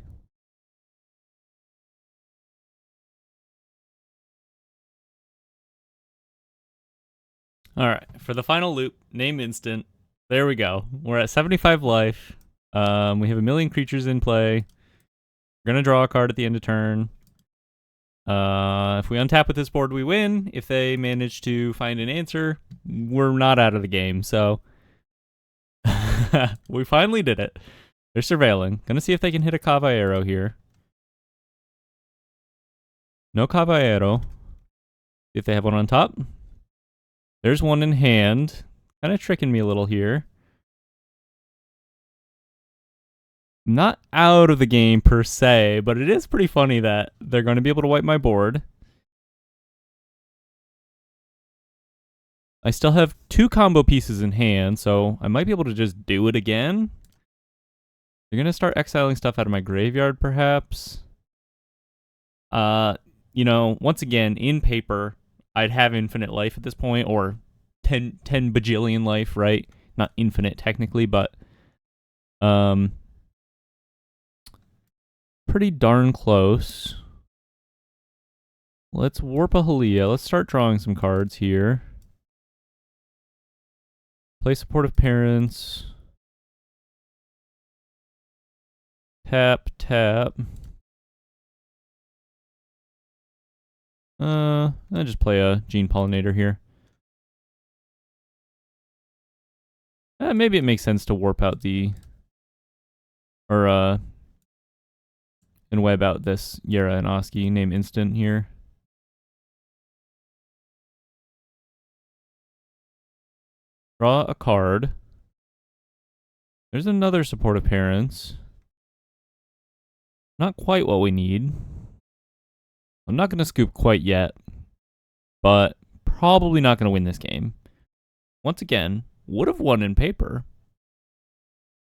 Alright, for the final loop, name instant. There we go. We're at 75 life. We have 1 million creatures in play. We're going to draw a card at the end of turn. If we untap with this board, we win. If they manage to find an answer, we're not out of the game, so... we finally did it. They're surveilling. Gonna see if they can hit a Caballero here. No Caballero. See if they have one on top. There's one in hand. Kind of tricking me a little here. Not out of the game per se, but it is pretty funny that they're going to be able to wipe my board. I still have 2 combo pieces in hand, so I might be able to just do it again. They're going to start exiling stuff out of my graveyard, perhaps. You know, once again, in paper, I'd have infinite life at this point, or 10 bajillion life, right? Not infinite, technically, but... pretty darn close. Let's warp a Halia. Let's start drawing some cards here. Play supportive parents. Tap, tap. I'll just play a Gene Pollinator here. Maybe it makes sense to warp out the... Or, and web out this Yera and Oski name instant here. Draw a card. There's another supportive parents. Not quite what we need. I'm not going to scoop quite yet, but probably not going to win this game. Once again, would have won in paper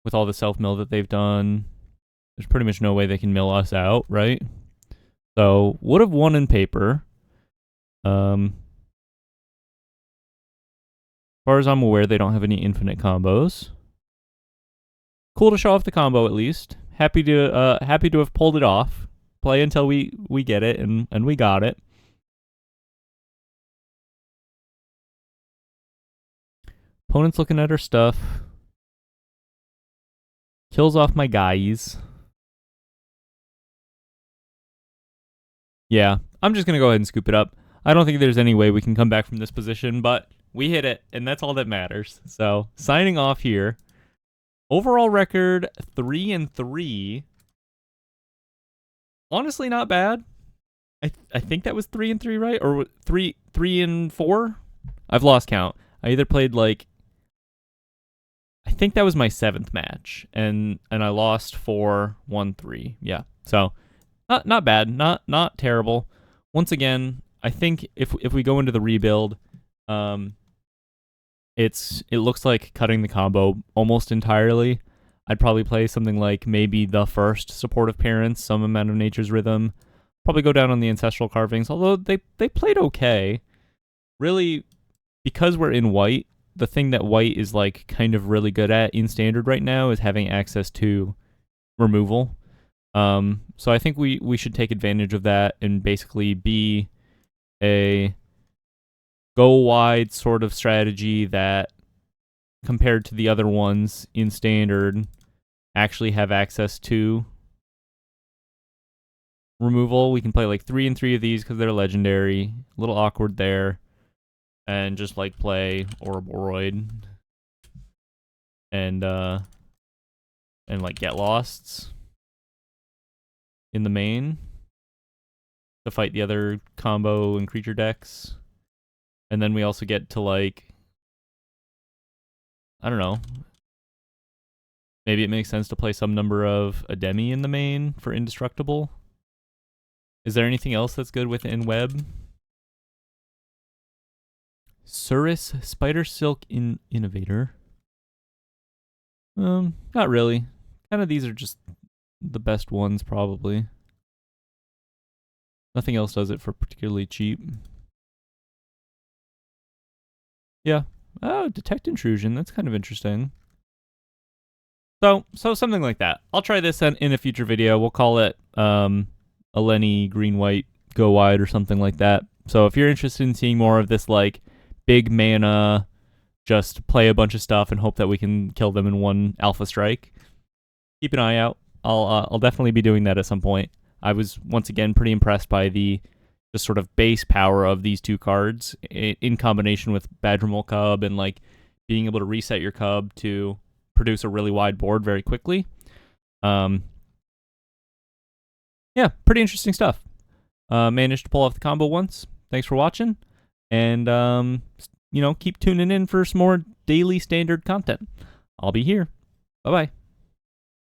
with all the self-mill that they've done. There's pretty much no way they can mill us out, right? So, would have won in paper. As far as I'm aware, they don't have any infinite combos. Cool to show off the combo at least. Happy to have pulled it off. Play until we get it, and we got it. Opponent's looking at her stuff. Kills off my guys. Yeah, I'm just going to go ahead and scoop it up. I don't think there's any way we can come back from this position, but we hit it, and that's all that matters. So, signing off here. Overall record, 3-3. Honestly, not bad. I think that was 3-3, right? Or 3-4? I've lost count. I either played, like... I think that was my 7th match, and I lost 4-1-3. Yeah, so... Not bad, not terrible. Once again, I think if we go into the rebuild, it looks like cutting the combo almost entirely. I'd probably play something like maybe the first supportive parents, some amount of Nature's Rhythm. Probably go down on the Ancestral Carvings, although they played okay. Really, because we're in white, the thing that white is like kind of really good at in Standard right now is having access to removal. So I think we should take advantage of that and basically be a go wide sort of strategy that, compared to the other ones in Standard, actually have access to removal. We can play like 3 and 3 of these because they're legendary. A little awkward there. And just like play Ouroboros and like get losts in the main to fight the other combo and creature decks. And then we also get to, like, I don't know, maybe it makes sense to play some number of Ademi in the main for indestructible. Is there anything else that's good within Web? Suris Spider Silk Innovator. Not really. Kind of these are just the best ones, probably. Nothing else does it for particularly cheap. Yeah. Oh, Detect Intrusion. That's kind of interesting. So something like that. I'll try this in a future video. We'll call it Eleni Green-White Go Wide or something like that. So if you're interested in seeing more of this, like, big mana, just play a bunch of stuff and hope that we can kill them in one alpha strike, keep an eye out. I'll definitely be doing that at some point. I was, once again, pretty impressed by the sort of base power of these two cards in combination with Badgermole Cub and, like, being able to reset your cub to produce a really wide board very quickly. Yeah, pretty interesting stuff. Managed to pull off the combo once. Thanks for watching. And, you know, keep tuning in for some more daily Standard content. I'll be here. Bye-bye.